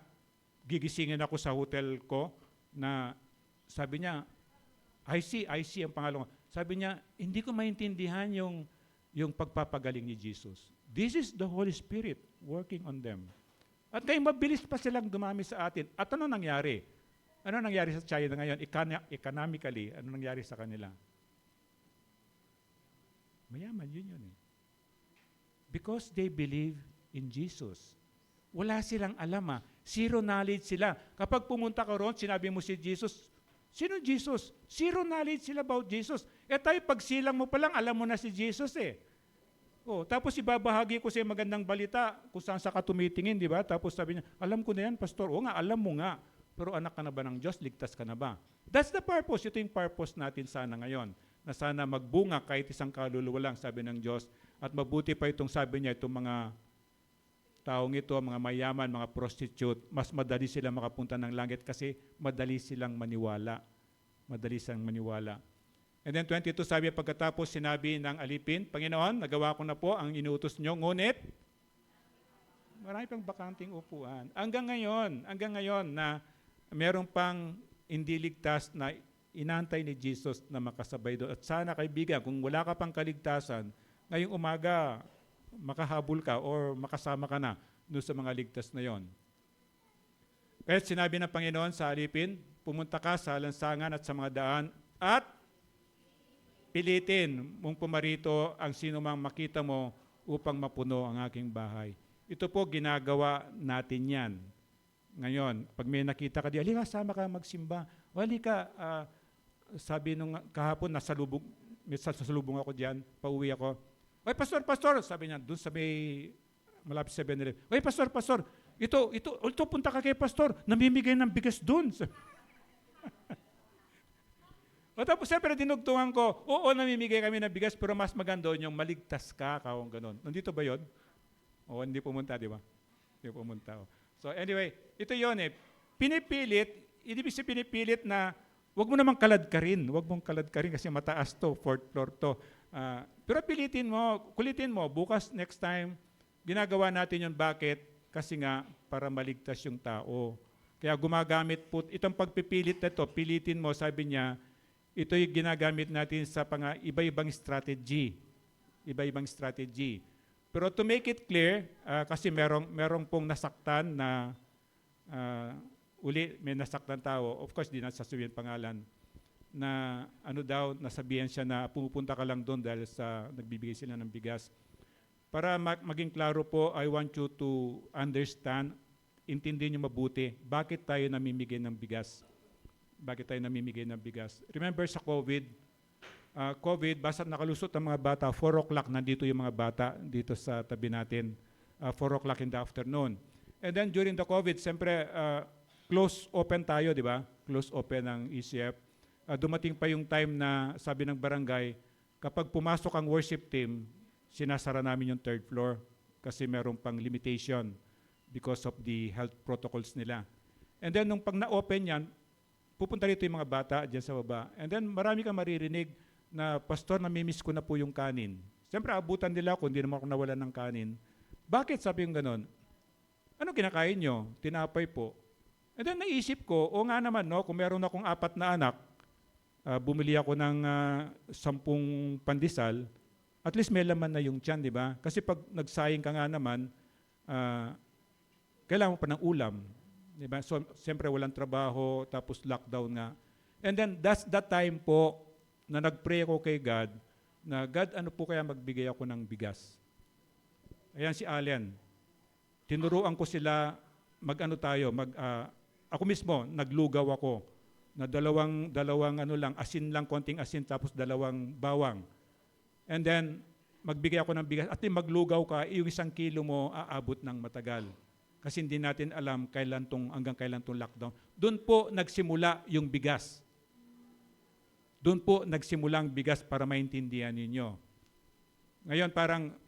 gigisingin ako sa hotel ko na sabi niya, I see ang pangalan ko. Sabi niya, hindi ko maintindihan yung pagpapagaling ni Jesus. This is the Holy Spirit working on them. At ngayon, mabilis pa silang dumami sa atin. At ano nangyari? Ano nangyari sa China ngayon? Economically, ano nangyari sa kanila? Mayaman, yun eh. Because they believe in Jesus. Wala silang alam Zero knowledge sila. Kapag pumunta ka roon, sinabi mo si Jesus, sino Jesus? Zero knowledge sila about Jesus. Tayo, pag silang mo pa lang, alam mo na si Jesus eh. Tapos ibabahagi ko sa magandang balita kung saan sa ka tumitingin, di ba? Tapos sabi niya, alam ko na yan, pastor. O nga, alam mo nga. Pero anak ka na ba ng Diyos? Ligtas ka na ba? That's the purpose. Ito yung purpose natin sana ngayon. Na sana magbunga kahit isang kaluluwa lang, sabi ng Diyos. At mabuti pa itong sabi niya, itong mga taong ito, mga mayaman, mga prostitute, mas madali silang makapunta ng langit kasi madali silang maniwala. Madali silang maniwala. And then 22, sabi pagkatapos sinabi ng alipin, Panginoon, nagawa ko na po ang inuutos niyo, ngunit marami pang bakanting upuan. Hanggang ngayon na meron pang hindi ligtas na inantay ni Jesus na makasabay doon. At sana kaibigan, kung wala ka pang kaligtasan, ngayong umaga, makahabol ka or makasama ka na doon sa mga ligtas na yon. Kaya sinabi ng Panginoon sa alipin, pumunta ka sa lansangan at sa mga daan at pilitin mong pumarito ang sino mang makita mo upang mapuno ang aking bahay. Ito po, ginagawa natin yan. Ngayon, pag may nakita ka di, halika, sama ka magsimba. O halika, sabi nung kahapon, may sasalubong ako diyan, pauwi ako. Oy, pastor, sabi niya, doon sa may malapit sa 7-Eleven. Oy, pastor, ito, punta ka kay pastor, namimigay ng bigas doon. O tapos siyempre dinugtungan ko, oo, namimigay kami ng bigas, pero mas maganda yung maligtas ka, kawang ganon. Nandito ba yun? O, hindi pumunta, di ba? Hindi pumunta. O. So anyway, ito yun eh. Pinipilit na wag mo namang kalad ka rin. Wag mong kalad ka rin kasi mataas to, 4th floor to. Pero kulitin mo, bukas, next time, ginagawa natin yun. Bakit? Kasi nga, para maligtas yung tao. Kaya gumagamit po, itong pagpipilit na to, pilitin mo, sabi niya, ito yung ginagamit natin sa iba-ibang strategy. Iba-ibang strategy. Pero to make it clear, kasi merong pong nasaktan na may nasaktan tao, of course, di na sasabihin pangalan, na nasabihan siya na pumupunta ka lang doon dahil sa nagbibigay sila ng bigas. Para maging klaro po, I want you to understand, intindihin niyo mabuti, bakit tayo namimigay ng bigas? Bakit tayo namimigay ng bigas? Remember sa COVID, basta nakalusot ang mga bata, 4 o'clock nandito yung mga bata dito sa tabi natin, 4 o'clock in the afternoon. And then during the COVID, siyempre, close open tayo, di ba? Close open ang ECF. Dumating pa yung time na sabi ng barangay, kapag pumasok ang worship team, sinasara namin yung 3rd floor kasi meron pang limitation because of the health protocols nila. And then nung pag na-open yan, pupunta rito yung mga bata dyan sa baba. And then marami kang maririnig na, pastor, namimiss ko na po yung kanin. Siyempre, abutan nila ako, hindi naman ako nawalan ng kanin. Bakit sabi yung ganon? Ano kinakain nyo? Tinapay po. And then naisip ko, o nga naman, no, kung meron akong 4 na anak, bumili ako ng 10 pandesal, at least may laman na yung tiyan, di ba? Kasi pag nagsayang ka nga naman, kailangan mo pa ng ulam. Diba? So, siyempre walang trabaho, tapos lockdown nga. And then, that's that time po na nag-pray ako kay God, na God, ano po kaya magbigay ako ng bigas? Ayan si Allen. Tinuruan ko sila ako mismo, naglugaw ako na dalawang asin lang, konting asin, tapos 2 bawang. And then, magbigay ako ng bigas. At maglugaw ka, yung 1 kilo mo aabot ng matagal. Kasi hindi natin alam hanggang kailan tong lockdown. Doon po nagsimula yung bigas. Doon po nagsimula ang bigas para maintindihan ninyo. Ngayon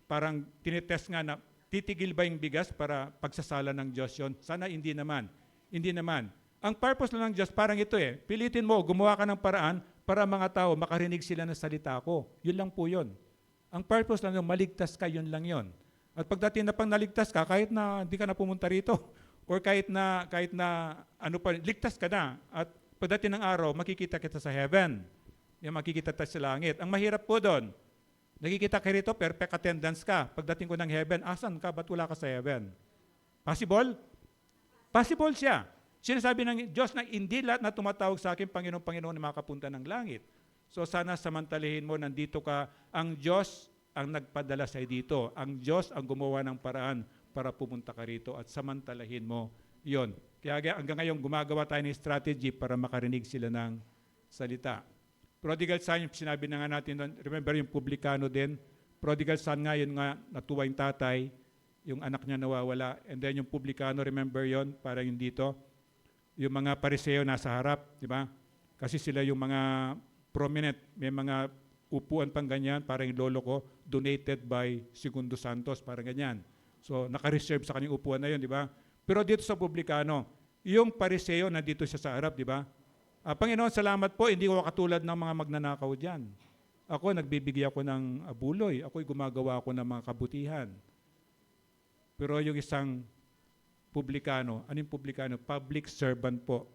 parang tinitest nga na titigil ba yung bigas para pagsasala ng Diyos yun? Sana hindi naman. Hindi naman. Ang purpose lang ng Diyos parang ito eh. Pilitin mo, gumawa ka ng paraan para mga tao makarinig sila ng salita ko. Yun lang po yun. Ang purpose lang yung maligtas ka, yun lang yun. At pagdating na pang naligtas ka, kahit na hindi ka na pumunta rito, or kahit na ligtas ka na, at pagdating ng araw, makikita kita sa heaven. Yung makikita tayo sa langit. Ang mahirap po doon, nakikita ka rito, perfect attendance ka. Pagdating ko ng heaven, asan ka? Ba't wala ka sa heaven? Possible? Possible siya. Sinasabi ng Diyos na hindi lahat na tumatawag sa akin, Panginoon na makapunta ng langit. So sana samantalihin mo, nandito ka, ang Diyos ang nagpadala sa dito. Ang Diyos ang gumawa ng paraan para pumunta ka rito at samantalahin mo yon. Kaya hanggang ngayon gumagawa tayo ng strategy para makarinig sila ng salita. Prodigal son, sinabi na nga natin doon, remember yung publikano din, prodigal son nga, yun nga, natuwa yung tatay, yung anak niya nawawala, and then yung publikano, remember yon, para yung dito, yung mga pariseo nasa harap, di ba? Kasi sila yung mga prominent, may mga upuan pang ganyan, parang yung lolo ko, donated by Segundo Santos, parang ganyan. So, naka-reserve sa kanyang upuan na yun, di ba? Pero dito sa publikano, yung pariseo nandito siya sa harap, di ba? Panginoon, salamat po, hindi ko katulad ng mga magnanakaw dyan. Ako, nagbibigay ako ng buloy. Ako'y gumagawa ako ng mga kabutihan. Pero yung isang publikano, anong publikano? Public servant po.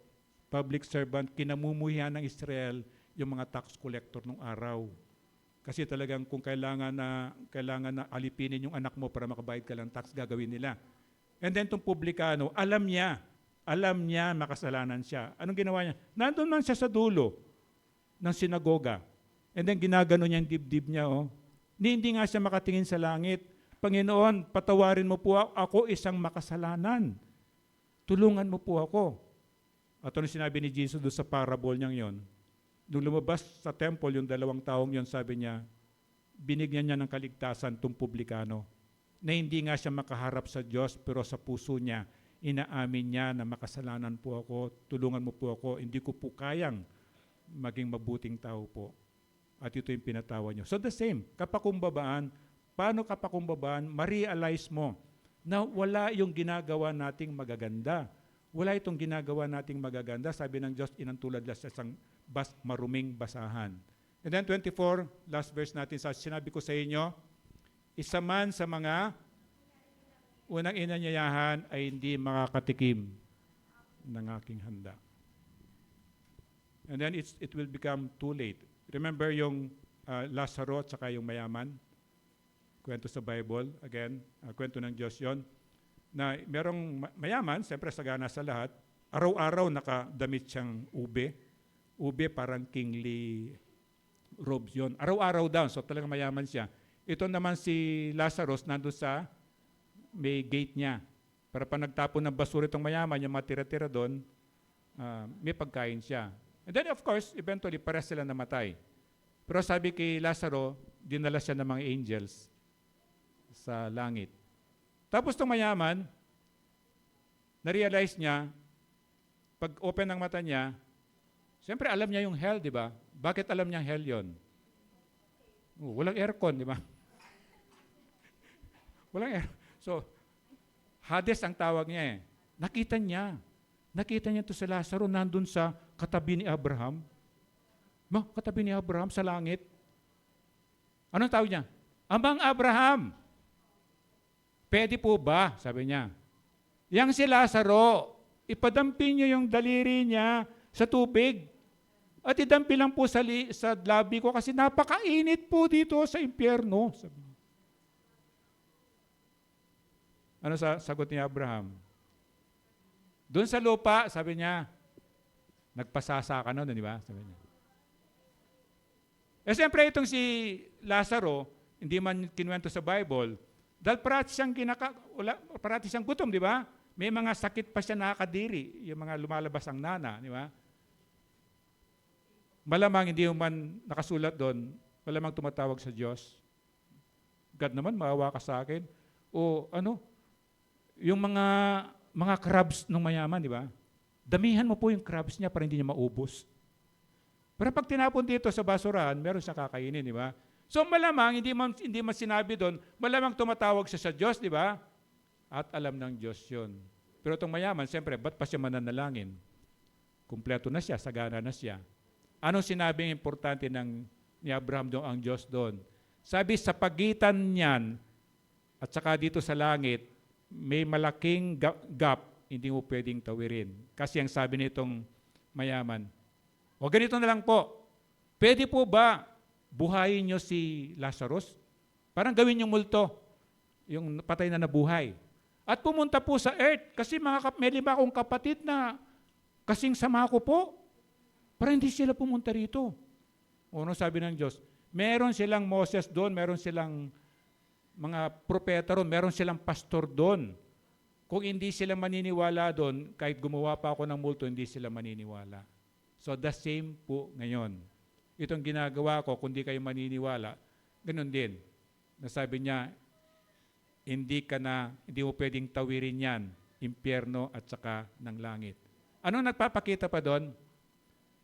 Public servant, kinamumuhian ng Israel yung mga tax collector nung araw. Kasi talagang kung kailangan na alipinin yung anak mo para makabayad ka ng tax, gagawin nila. And then itong publikano, alam niya Alam niya makasalanan siya. Anong ginawa niya? Nandun man siya sa dulo ng sinagoga. And then ginagano niya yung dibdib niya. Oh. Hindi nga siya makatingin sa langit. Panginoon, patawarin mo po ako, isang makasalanan. Tulungan mo po ako. At ano sinabi ni Jesus doon sa parable niyang yon? Nung lumabas sa temple, yung 2 taong yon, sabi niya, binigyan niya ng kaligtasan itong publikano na hindi nga siya makaharap sa Diyos, pero sa puso niya, inaamin niya na makasalanan po ako, tulungan mo po ako, hindi ko po kayang maging mabuting tao po. At ito yung pinatawa niyo. So the same, kapakumbabaan, paano kapakumbabaan, ma-realize mo na wala yung ginagawa nating magaganda. Wala itong ginagawa nating magaganda. Sabi ng Diyos, inantulad lang sa isang maruming basahan. And then 24, last verse natin, sinabi ko sa inyo, isa man sa mga unang inanyayahan ay hindi makakatikim ng aking handa. And then it will become too late. Remember yung Lazaro at saka yung mayaman? Kwento sa Bible, again, kwento ng Diyos yon, na merong mayaman, siyempre sagana sa lahat, araw-araw nakadamit siyang ube. Ube parang kingly robes yon. Araw-araw daw, so talagang mayaman siya. Ito naman si Lazarus, nandun sa may gate niya. Para pa nagtapon ng basura itong mayaman, yung matira-tira doon, may pagkain siya. And then of course, eventually, pares sila namatay. Pero sabi kay Lazaro, dinala siya ng mga angels sa langit. Tapos itong mayaman, na-realize niya, pag open ng mata niya, siyempre alam niya yung hell, di ba? Bakit alam niya hell yon? Walang aircon, di ba? Walang aircon. So, Hades ang tawag niya eh. Nakita niya ito si Lazaro nandun sa katabi ni Abraham. Katabi ni Abraham sa langit. Anong tawag niya? Amang Abraham. Pwede po ba? Sabi niya. Yang si Lazaro, ipadampi niyo yung daliri niya sa tubig. At idampi lang po sa labi ko kasi napakainit po dito sa impyerno. Sabi niya. Ano sagot ni Abraham? Doon sa lupa, sabi niya, nagpasasa ka nun, di ba? Sabi niya. Siyempre itong si Lazaro, hindi man kinuwento sa Bible, dahil parati siyang gutom, di ba? May mga sakit pa siya nakakadiri, yung mga lumalabas ang nana, di ba? Malamang hindi man nakasulat doon, malamang tumatawag sa Diyos. God naman, maawa ka sa akin. O yung mga crabs ng mayaman, di ba? Damihan mo po yung crabs niya para hindi niya maubos. Pero pag tinapon dito sa basurahan, meron siya kakainin, di ba? So malamang, hindi man sinabi doon, malamang tumatawag siya sa Diyos, di ba? At alam ng Diyos yun. Pero itong mayaman, siyempre, ba't pa siya mananalangin? Kumpleto na siya, sagana na siya. Anong sinabing importante ni Abraham doon ang Diyos doon? Sabi, sa pagitan niyan, at saka dito sa langit, may malaking gap, hindi mo pwedeng tawirin. Kasi ang sabi nitong mayaman, o ganito na lang po, pwede po ba buhayin nyo si Lazarus? Parang gawin yung multo, yung patay na nabuhay. At pumunta po sa earth, kasi may 5 akong kapatid na kasing sama ko po, para hindi sila pumunta rito. O ano sabi ng Diyos? Meron silang Moses doon, meron silang mga propeta doon, meron silang pastor doon. Kung hindi sila maniniwala doon, kahit gumawa pa ako ng multo, hindi sila maniniwala. So the same po ngayon. Itong ginagawa ko, kung di kayo maniniwala, ganun din. Nasabi niya, hindi mo pwedeng tawirin yan, impyerno at saka ng langit. Anong nagpapakita pa doon?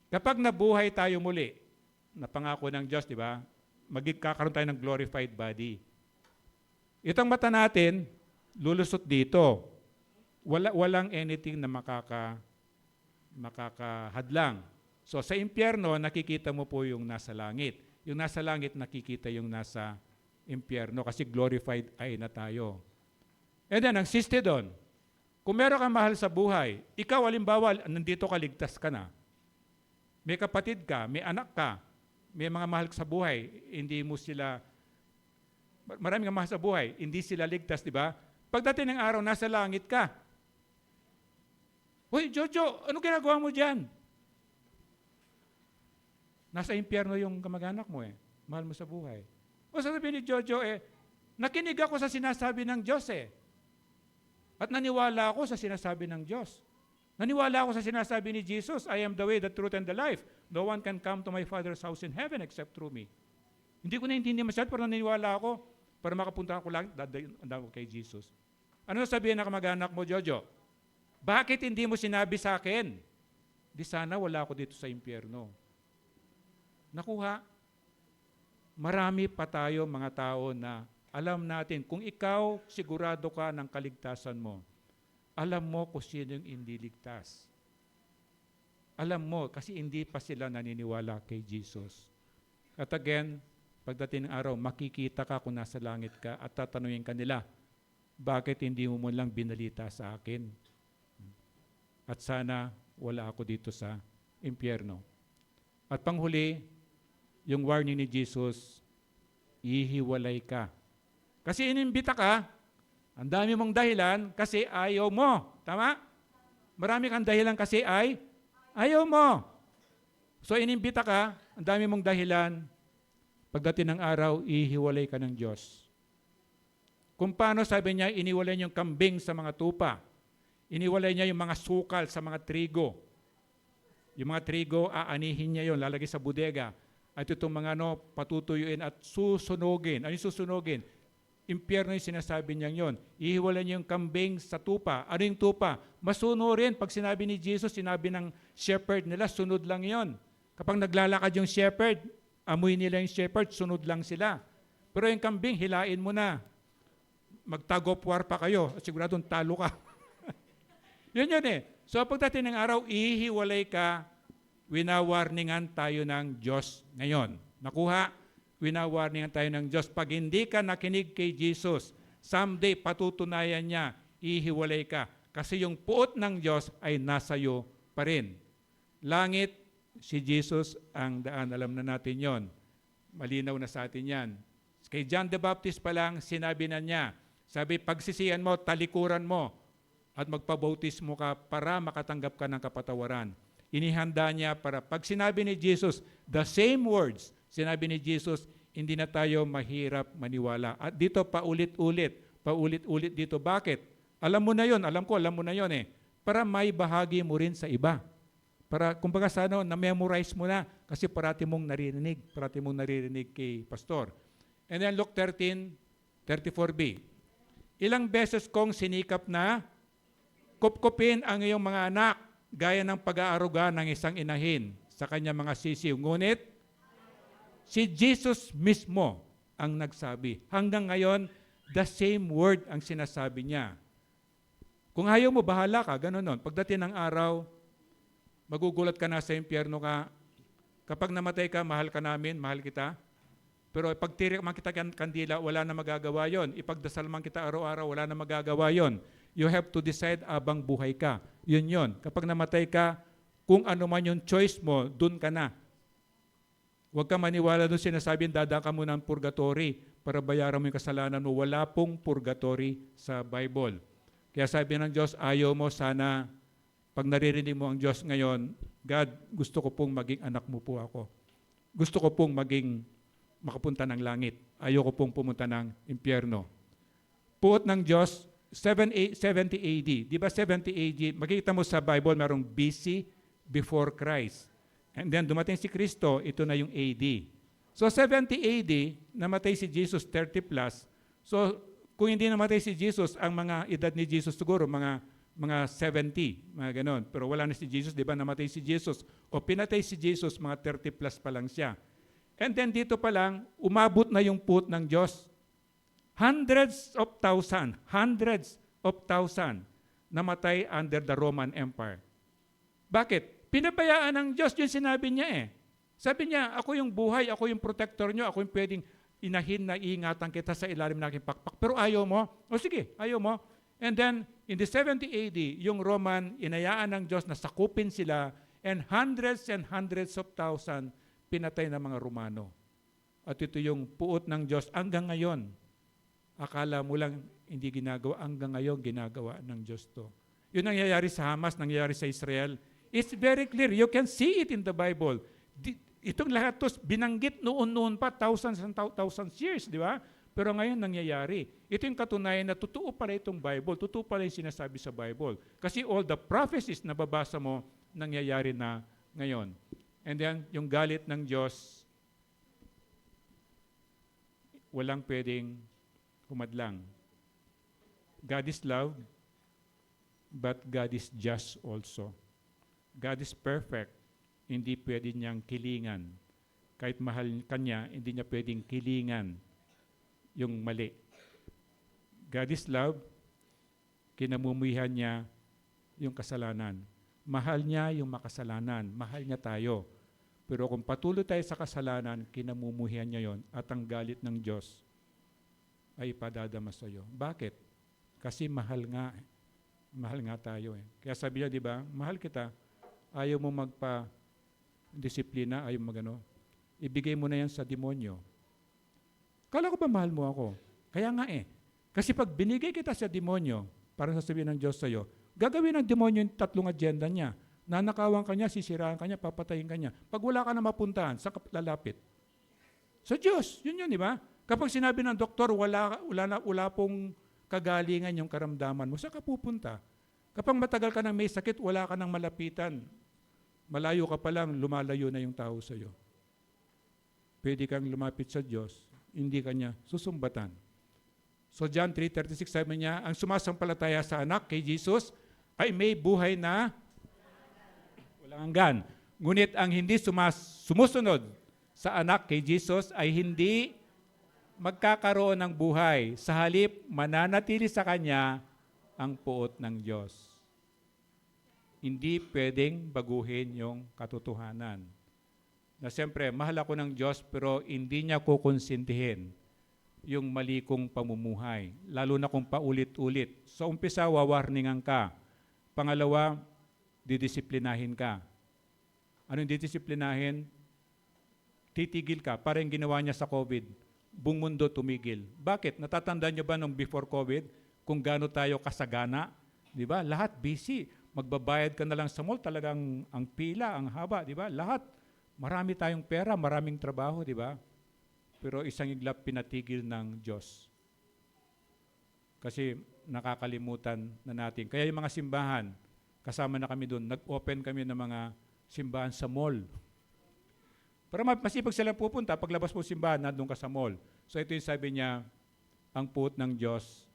Kapag nabuhay tayo muli, napangako ng Diyos, di ba? Magkakaroon tayo ng glorified body. Itong mata natin, lulusot dito. Walang anything na makakahadlang. So sa impyerno, nakikita mo po yung nasa langit. Yung nasa langit, nakikita yung nasa impyerno kasi glorified ay na tayo. And then, ang siste doon, kung meron kang mahal sa buhay, ikaw, halimbawa, nandito ka, ligtas ka na. May kapatid ka, may anak ka, may mga mahal sa buhay, hindi mo sila, maraming mahal sa buhay, hindi sila ligtas, di ba? Pagdating ng araw, nasa langit ka. Hoy, Jojo, ano ginagawa mo dyan? Nasa impyerno yung kamag-anak mo eh. Mahal mo sa buhay. O sasabihin ni Jojo nakinig ako sa sinasabi ng Diyos eh. At naniwala ako sa sinasabi ng Diyos. Naniwala ako sa sinasabi ni Jesus, I am the way, the truth, and the life. No one can come to my Father's house in heaven except through me. Hindi ko naintindihan masyado, pero naniwala ako para makapunta ako lang, dadayon kay Jesus. Ano sabihin ng kamag-anak mo, Jojo? Bakit hindi mo sinabi sa akin? Di sana wala ako dito sa impyerno. Nakuha? Marami pa tayo mga tao na alam natin, kung ikaw sigurado ka ng kaligtasan mo, alam mo kung sino yung hindi ligtas. Alam mo, kasi hindi pa sila naniniwala kay Jesus. At again, pagdating ng araw, makikita ka kung nasa langit ka at tatanungin ka nila, bakit hindi mo lang binalita sa akin? At sana wala ako dito sa impyerno. At panghuli, yung warning ni Jesus, ihiwalay ka. Kasi inimbita ka, ang dami mong dahilan kasi ayaw mo. Tama? Marami kang dahilan kasi ayaw mo. So inimbita ka, ang dami mong dahilan, pagdating ng araw, ihiwalay ka ng Diyos. Kung paano sabi niya, iniwalay niya yung kambing sa mga tupa. Iniwalay niya yung mga sukal sa mga trigo. Yung mga trigo, aanihin niya yon, lalagay sa bodega. At itong mga patutuyuin at susunugin. Ano yung susunugin? Impyerno yung sinasabi niya yon. Ihiwalay niya yung kambing sa tupa. Ano yung tupa? Masunurin. Pag sinabi ni Jesus, sinabi ng shepherd nila, sunod lang yon. Kapag naglalakad yung shepherd, amoy nila yung shepherd, sunod lang sila. Pero yung kambing, hilain mo na. Mag-tug of war pa kayo. Siguradong talo ka. Yun eh. So pagdating ng araw, ihiwalay ka, winawarningan tayo ng Diyos ngayon. Nakuha? Winawarningan tayo ng Diyos. Pag hindi ka nakinig kay Jesus, someday patutunayan niya, ihiwalay ka. Kasi yung puot ng Diyos ay nasa iyo pa rin. Langit, si Jesus ang daan. Alam na natin yon. Malinaw na sa atin yan. Kay John the Baptist pa lang, sinabi na niya, sabi, pagsisiyan mo, talikuran mo, at magpabautismo ka para makatanggap ka ng kapatawaran. Inihanda niya para pag sinabi ni Jesus, the same words, sinabi ni Jesus, hindi na tayo mahirap maniwala. At dito paulit-ulit dito. Bakit? Alam mo na yon, alam mo na yon eh. Para may bahagi mo rin sa iba. Para, kumbaga sana, na-memorize mo na kasi parati mong naririnig kay pastor. And then Luke 13:34b. Ilang beses kong sinikap na kupkupin ang iyong mga anak gaya ng pag-aaruga ng isang inahin sa kanyang mga sisiw. Ngunit, si Jesus mismo ang nagsabi. Hanggang ngayon, the same word ang sinasabi niya. Kung ayaw mo, bahala ka. Ganun nun. Pagdating ng araw, magugulat ka na sa impyerno ka. Kapag namatay ka, mahal ka namin, mahal kita. Pero pag tirik man kita kandila, wala na magagawa yon. Ipagdasal man kita araw-araw, wala na magagawa yon. You have to decide abang buhay ka. Yun yon. Kapag namatay ka, kung ano man yung choice mo, dun ka na. Huwag ka maniwala doon sinasabing dada ka mo ng purgatory para bayaran mo yung kasalanan mo. Wala pong purgatory sa Bible. Kaya sabi ng Diyos, ayaw mo sana, pag naririnig mo ang Diyos ngayon, God, gusto ko pong maging anak mo po ako. Gusto ko pong makapunta ng langit. Ayoko pong pumunta ng impyerno. Puot ng Diyos, 70 AD. Di ba 70 AD? Makikita mo sa Bible, mayroong BC, before Christ. And then dumating si Kristo, ito na yung AD. So 70 AD, namatay si Jesus 30 plus. So kung hindi namatay si Jesus, ang mga edad ni Jesus siguro, mga 70, mga ganon. Pero wala na si Jesus, di ba namatay si Jesus? O pinatay si Jesus, mga 30 plus pa lang siya. And then dito pa lang, umabot na yung puot ng Diyos. Hundreds of thousands namatay under the Roman Empire. Bakit? Pinabayaan ng Diyos yung sinabi niya eh. Sabi niya, ako yung buhay, ako yung protector niyo, ako yung pwedeng inahin na iingatan kita sa ilalim ng aking pakpak. Pero ayaw mo? O sige, ayaw mo. And then, in the 70 AD, yung Roman, inayaan ng Diyos na sakupin sila and hundreds of thousands pinatay ng mga Romano. At ito yung puot ng Diyos hanggang ngayon. Akala mo lang hindi ginagawa, hanggang ngayon ginagawa ng Diyos to. Yun nangyayari sa Hamas, nangyayari sa Israel. It's very clear. You can see it in the Bible. Itong lahat to binanggit noon pa, thousands and thousands years, di ba? Pero ngayon nangyayari. Ito yung katunayan na totoo pala itong Bible, totoo pala yung sinasabi sa Bible. Kasi all the prophecies na babasa mo, nangyayari na ngayon. And then, yung galit ng Diyos, walang pwedeng humadlang. God is love, but God is just also. God is perfect, hindi pwede niyang kilingan. Kahit mahal kanya, hindi niya pwedeng kilingan yung mali. God is love, kinamumuhihan niya yung kasalanan. Mahal niya yung makasalanan, mahal niya tayo. Pero kung patuloy tayo sa kasalanan, kinamumuhihan niya yon at ang galit ng Diyos ay ipadadama sa iyo. Bakit? Kasi mahal nga. Mahal nga tayo eh. Kaya sabi niya, di ba, mahal kita, ayaw mo magpa-disiplina, ayaw mo magano, ibigay mo na yan sa demonyo. Kala ko ba mahal mo ako? Kaya nga eh. Kasi pag binigay kita sa demonyo, parang sasabihin ng Diyos sa iyo, gagawin ng demonyo yung 3 agenda niya. Nanakawan ka niya, sisiraan ka niya, papatayin ka niya. Pag wala ka na mapuntahan, saan ka lalapit? Sa Diyos. Yun, di ba? Kapag sinabi ng doktor, wala pong kagalingan yung karamdaman mo, saan ka pupunta? Kapag matagal ka nang may sakit, wala ka nang malapitan. Malayo ka pa lang, lumalayo na yung tao sa iyo. Pwede kang lumapit sa Diyos, hindi ka niya susumbatan. So John 3:36 sabi niya, ang sumasampalataya sa anak kay Jesus ay may buhay na walang hanggan. Ngunit ang hindi sumusunod sa anak kay Jesus ay hindi magkakaroon ng buhay. Sa halip, mananatili sa kanya ang puot ng Diyos. Hindi pwedeng baguhin yung katotohanan. Na siyempre, mahal ako ng Diyos pero hindi niya kukonsintihin yung mali kong pamumuhay. Lalo na kung paulit-ulit. Sa umpisa, wawarningan ka. Pangalawa, didisiplinahin ka. Anong didisiplinahin? Titigil ka. Parang ginawa niya sa COVID. Buong mundo tumigil. Bakit? Natatandaan niyo ba nung before COVID kung gaano tayo kasagana? Di ba? Lahat busy. Magbabayad ka na lang sa mall, talagang ang pila, ang haba, di ba? Lahat. Marami tayong pera, maraming trabaho, di ba? Pero isang iglap pinatigil ng Diyos. Kasi nakakalimutan na natin. Kaya yung mga simbahan, kasama na kami doon, nag-open kami ng mga simbahan sa mall. Para masipag sila pupunta, paglabas mo simbahan, nandun ka sa mall. So ito yung sabi niya, ang puot ng Diyos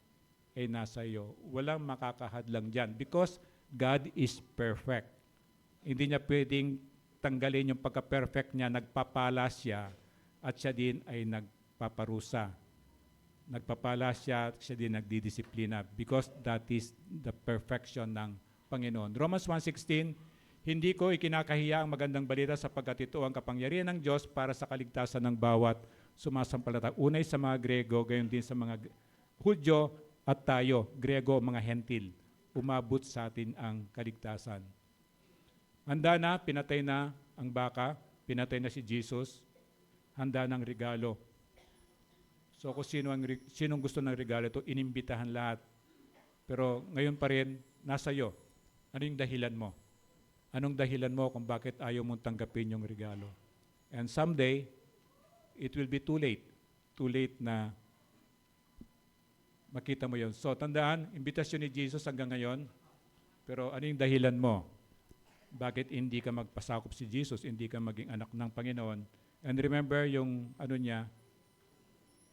ay nasa iyo. Walang makakahadlang dyan because God is perfect. Hindi niya pwedeng tanggalin yung pagka-perfect niya, nagpapala siya at siya din ay nagpaparusa. Nagpapala siya at siya din nagdidisiplina because that is the perfection ng Panginoon. Romans 1:16, hindi ko ikinakahiya ang magandang balita sapagkat ito ang kapangyarihan ng Diyos para sa kaligtasan ng bawat sumasampalataya. Unay sa mga Grego, gayon din sa mga Hudyo at tayo, Grego, mga Hentil. Umabot sa atin ang kaligtasan. Handa na, pinatay na ang baka, pinatay na si Jesus, handa ng regalo. So kung sinong gusto ng regalo ito, inimbitahan lahat. Pero ngayon pa rin, nasa iyo. Ano yung dahilan mo? Anong dahilan mo kung bakit ayaw mong tanggapin yung regalo? And someday, it will be too late. Too late na makita mo yun. So tandaan, imbitasyon ni Jesus hanggang ngayon. Pero ano yung dahilan mo? Bakit hindi ka magpasakop si Jesus, hindi ka maging anak ng Panginoon? And remember yung ano niya,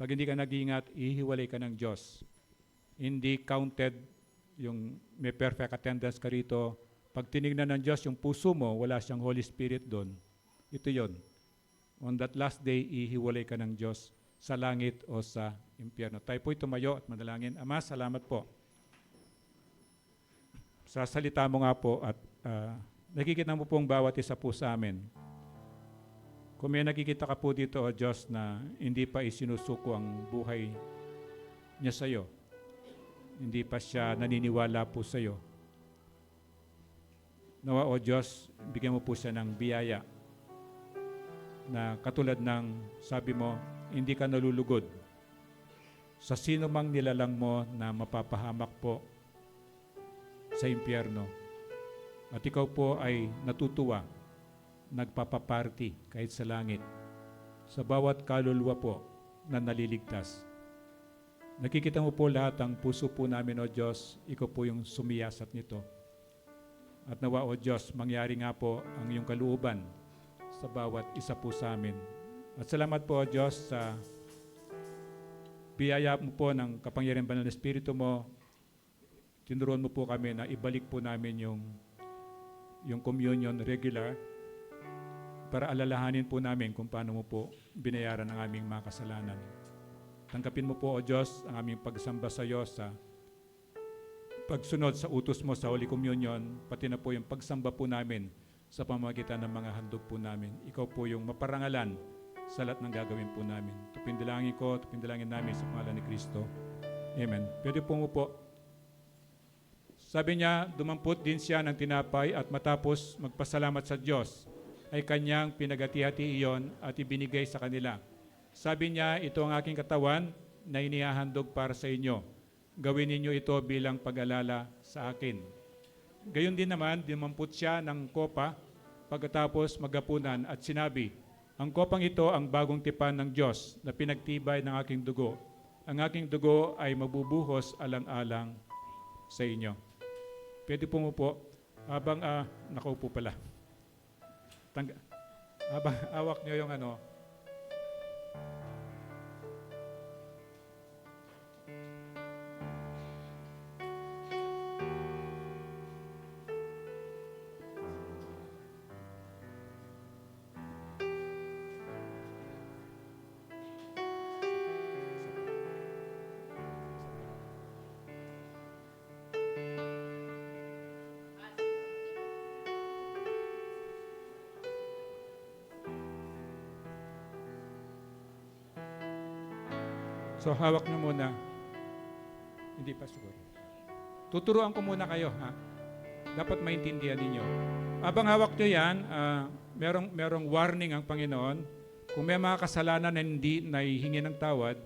pag hindi ka nag-iingat, ihiwalay ka ng Diyos. Hindi counted yung may perfect attendance ka rito. Pag tinignan ng Diyos yung puso mo, wala siyang Holy Spirit doon. Ito yon. On that last day, ihiwalay ka ng Diyos sa langit o sa impyerno. Tayo po'y tumayo at manalangin. Ama, salamat po. Sa salita mo nga po at nakikita mo pong bawat isa po sa amin. Kung may nakikita ka po dito, O Diyos, na hindi pa isinusuko ang buhay niya sa iyo, hindi pa siya naniniwala po sa iyo, nawa, O Diyos, bigyan mo po siya ng biyaya na katulad ng sabi mo, hindi ka nalulugod sa sino mang nilalang mo na mapapahamak po sa impyerno. At ikaw po ay natutuwa, nagpapaparty kahit sa langit, sa bawat kaluluwa po na naliligtas. Nakikita mo po lahat ang puso po namin, O Diyos, ikaw po yung sumiyasat nito. At nawa, O Diyos, mangyari nga po ang iyong kalooban sa bawat isa po sa amin. At salamat po, O Diyos, sa biyaya mo po ng kapangyarihan banal na Espiritu mo. Tinuruan mo po kami na ibalik po namin yung communion regular para alalahanin po namin kung paano mo po binayaran ang aming mga kasalanan. Tanggapin mo po, O Diyos, ang aming pagsamba sa iyo sa pagsunod sa utos mo sa Holy Communion, pati na po yung pagsamba po namin sa pamamagitan ng mga handog po namin. Ikaw po yung maparangalan sa lahat ng gagawin po namin. Tupindalangin ko, tupindalangin namin sa pangalan ni Kristo. Amen. Pwede po mo po. Sabi niya, dumampot din siya ng tinapay at matapos magpasalamat sa Diyos, ay kanyang pinagati-hati iyon at ibinigay sa kanila. Sabi niya, ito ang aking katawan na inihahandog para sa inyo. Gawin ninyo ito bilang pag-alala sa akin. Gayon din naman, dumampot siya ng kopa pagkatapos magapunan at sinabi, ang kopang ito ang bagong tipan ng Diyos na pinagtibay ng aking dugo. Ang aking dugo ay mabubuhos alang-alang sa inyo. Pwede po mo po, habang nakaupo pala. Habang awak nyo yung ano, so hawak nyo muna. Hindi pa siguro. Tuturuan ko muna kayo, ha? Dapat maintindihan ninyo. Habang hawak nyo yan, merong warning ang Panginoon. Kung may mga kasalanan na hindi nahihingi ng tawad,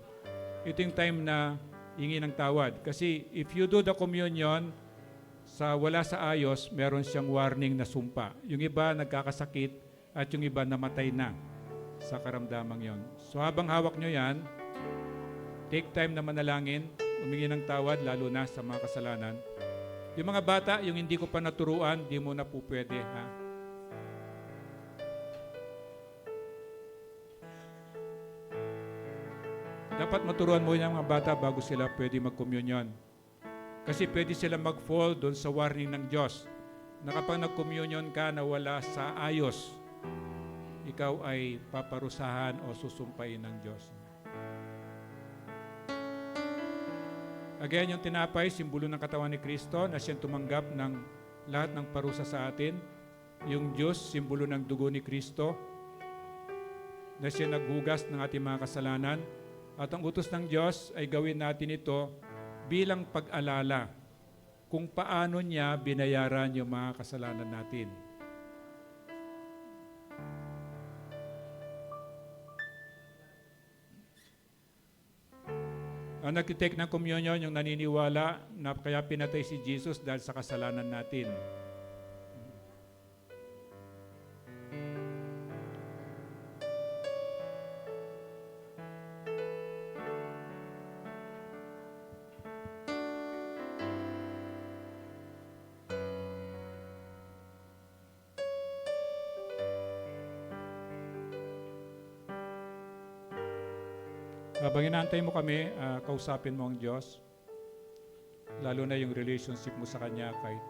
ito yung time na hingi ng tawad. Kasi if you do the communion wala sa ayos, meron siyang warning na sumpa. Yung iba nagkakasakit at yung iba namatay na sa karamdamang yon. So habang hawak nyo yan, take time na manalangin, humingi ng tawad, lalo na sa mga kasalanan. Yung mga bata, yung hindi ko pa naturuan, di mo na po pwede, ha? Dapat maturuan mo yung mga bata bago sila pwede mag-communion. Kasi pwede sila mag-fall doon sa warning ng Diyos na kapag nag-communion ka na wala sa ayos, ikaw ay paparusahan o susumpain ng Diyos. Again, yung tinapay, simbolo ng katawan ni Kristo na siyang tumanggap ng lahat ng parusa sa atin. Yung Diyos, simbolo ng dugo ni Kristo na siya naghugas ng ating mga kasalanan. At ang utos ng Diyos ay gawin natin ito bilang pag-alala kung paano niya binayaran yung mga kasalanan natin. Ang nagtitake ng communion, yung naniniwala na kaya pinatay si Jesus dahil sa kasalanan natin. Habang inaantay mo kami, kausapin mo ang Diyos. Lalo na yung relationship mo sa Kanya kahit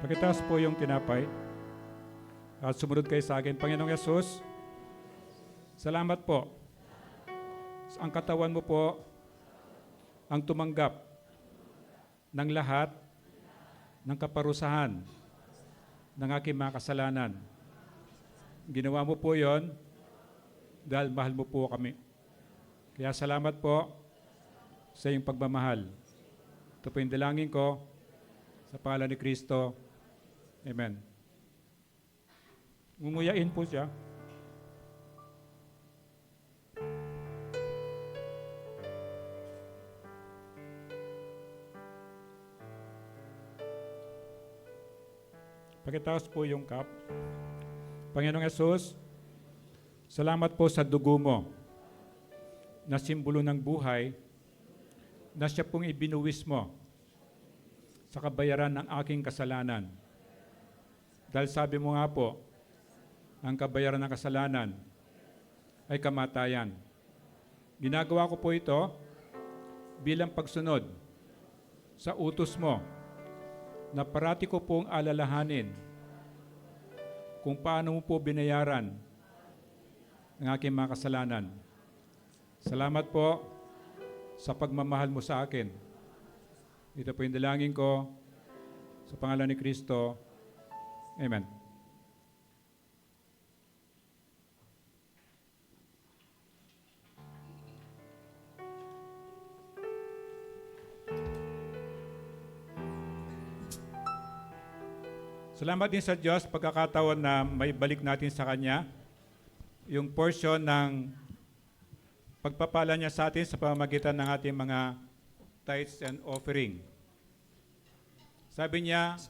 Pakitaas po yung tinapay. At sumunod kayo sa akin. Panginoong Yesus, salamat po. Ang katawan mo po ang tumanggap ng lahat ng kaparusahan ng aking mga kasalanan. Ginawa mo po yon dahil mahal mo po kami. Kaya salamat po sa iyong pagmamahal. Ito po yung dalangin ko sa pangalan ni Kristo. Amen. Ngumuyain po siya. Pakitaas po yung cup. Panginoong Yesus, salamat po sa dugo mo na simbolo ng buhay na siya pong ibinuwis mo sa kabayaran ng aking kasalanan. Dahil sabi mo nga po, ang kabayaran ng kasalanan ay kamatayan. Ginagawa ko po ito bilang pagsunod sa utos mo na parati ko pong alalahanin kung paano mo po binayaran ang aking mga kasalanan. Salamat po sa pagmamahal mo sa akin. Ito po yung dalangin ko sa pangalan ni Kristo. Amen. Salamat din sa Diyos pagkakataon na may balik natin sa Kanya yung portion ng pagpapala niya sa atin sa pamamagitan ng ating mga tithes and offering. Sabi niya,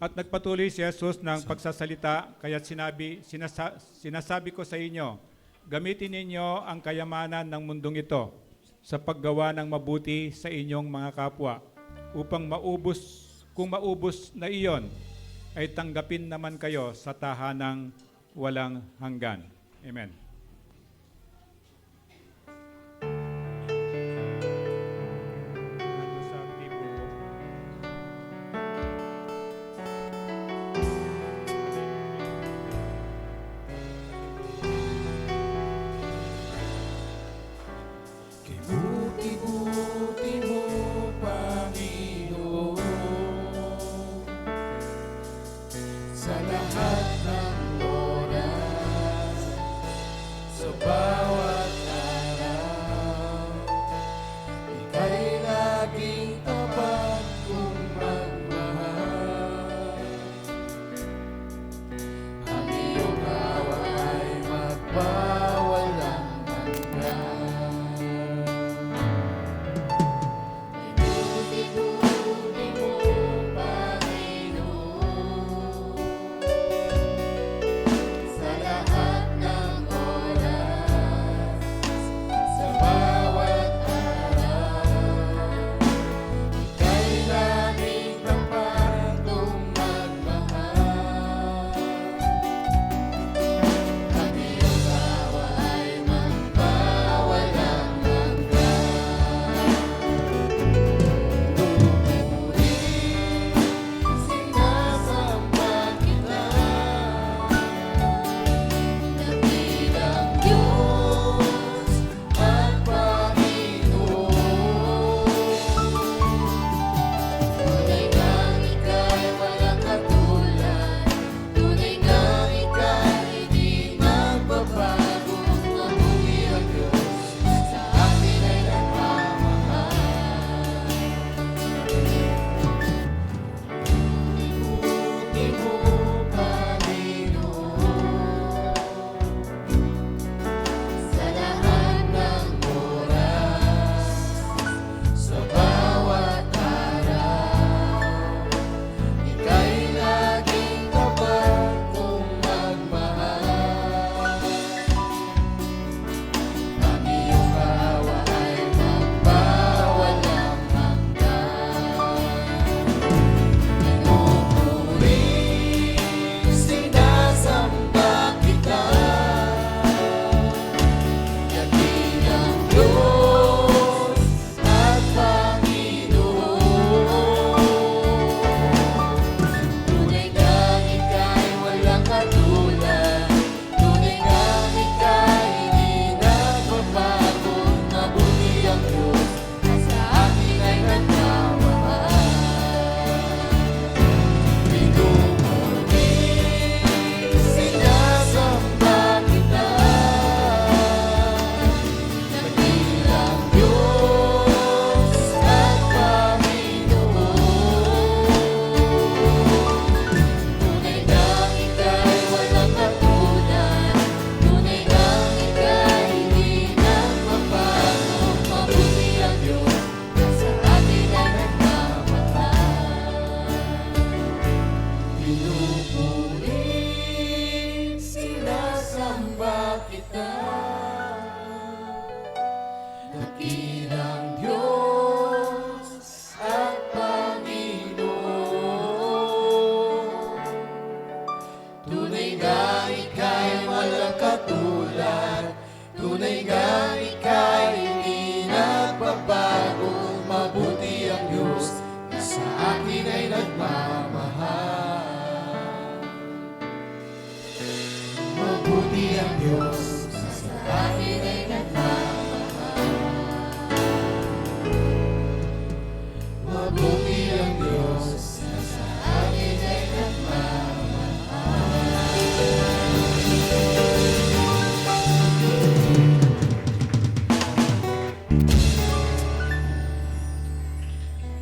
at nagpatuloy si Jesus ng pagsasalita, kaya sinasabi ko sa inyo, gamitin ninyo ang kayamanan ng mundong ito sa paggawa ng mabuti sa inyong mga kapwa, upang kung maubos na iyon, ay tanggapin naman kayo sa tahanang walang hanggan. Amen. Buti-buti mo, Panginoon, sa lahat ng oras.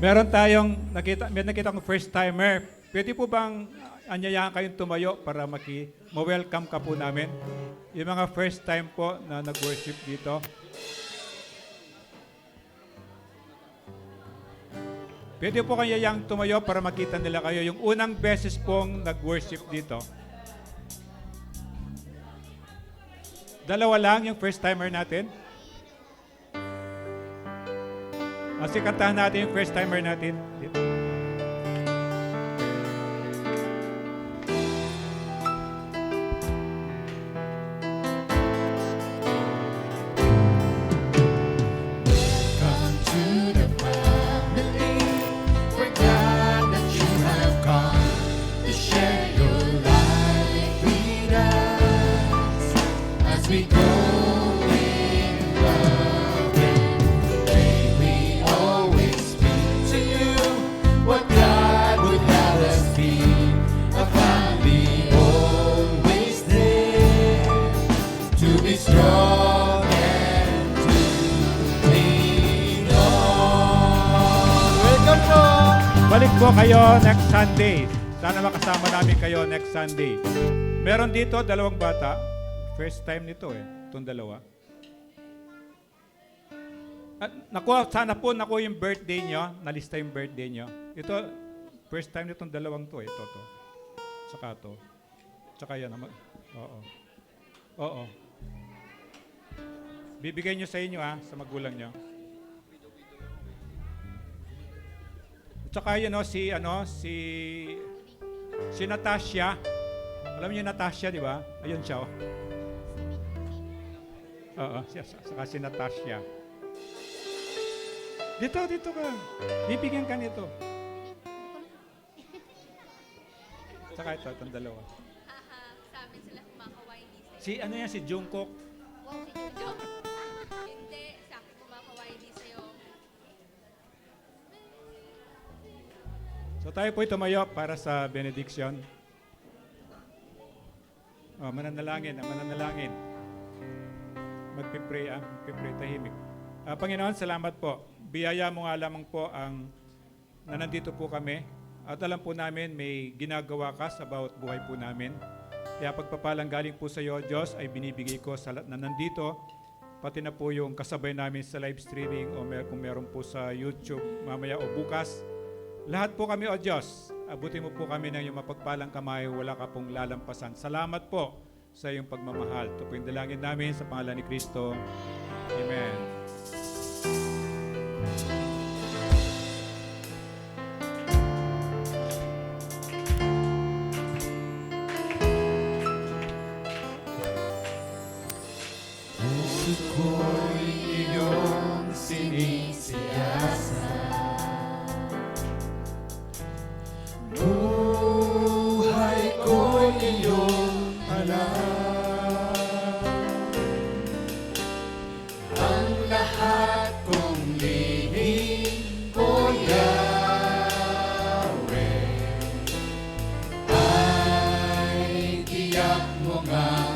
Meron tayong may nakita kong first timer. Pwede po bang anyayahan kayong tumayo para ma-welcome ka po namin? Yung mga first time po na nag-worship dito. Pwede po kayang tumayo para makita nila kayo. Yung unang beses pong nag-worship dito. Dalawa lang yung first timer natin. Kasi kantahan natin yung first timer natin. Dito. Come to the family. We're glad that you have come to share your life with us as we go in love. May we always speak to you what God would have us be. A family always there to be strong and to lean on. Welcome po! Balik po kayo next Sunday. Sana makasama namin kayo next Sunday. Meron dito dalawang bata. First time nito itong dalawa. At sana po yung birthday nyo. Nalista yung birthday nyo. Ito, first time nitong dalawang to. Ito. Tsaka to. Tsaka yan. Oo. Oo. Bibigay nyo sa inyo sa magulang nyo. Tsaka yun si Natasha. Alam niyo yung Natasha, di ba? Ayun siya. Oo, saka si Natasha. Dito ka. Bibigyan ka nito. Saka itong dalawa. Sabi sila kumakaway hindi Si Jungkook. Wow, si Jojo. Hindi, sa akin kumakaway hindi sa'yo. So tayo po tumayo para sa benediction. Mananalangin. Magpipray tahimik. Panginoon, salamat po. Biyaya mo nga lamang po na nandito po kami. At alam po namin may ginagawa ka sa bawat buhay po namin. Kaya pagpapalang galing po sa iyo, Diyos, ay binibigay ko sa lahat na nandito. Pati na po yung kasabay namin sa live streaming o kung meron po sa YouTube mamaya o bukas. Lahat po kami, O Diyos, abutin mo po kami ng iyong mapagpalang kamay, wala ka pong lalampasan. Salamat po sa iyong pagmamahal. Ito po yung dalangin namin sa pangalan ni Kristo. Amen. Puso ko'y iyong sinisiyasa. Buhay ko'y iyong alam. Ang lahat kong lihim, O Yahweh, ay tiyak mo nga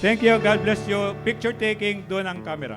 Thank you. God bless you. Picture taking, doon ang camera.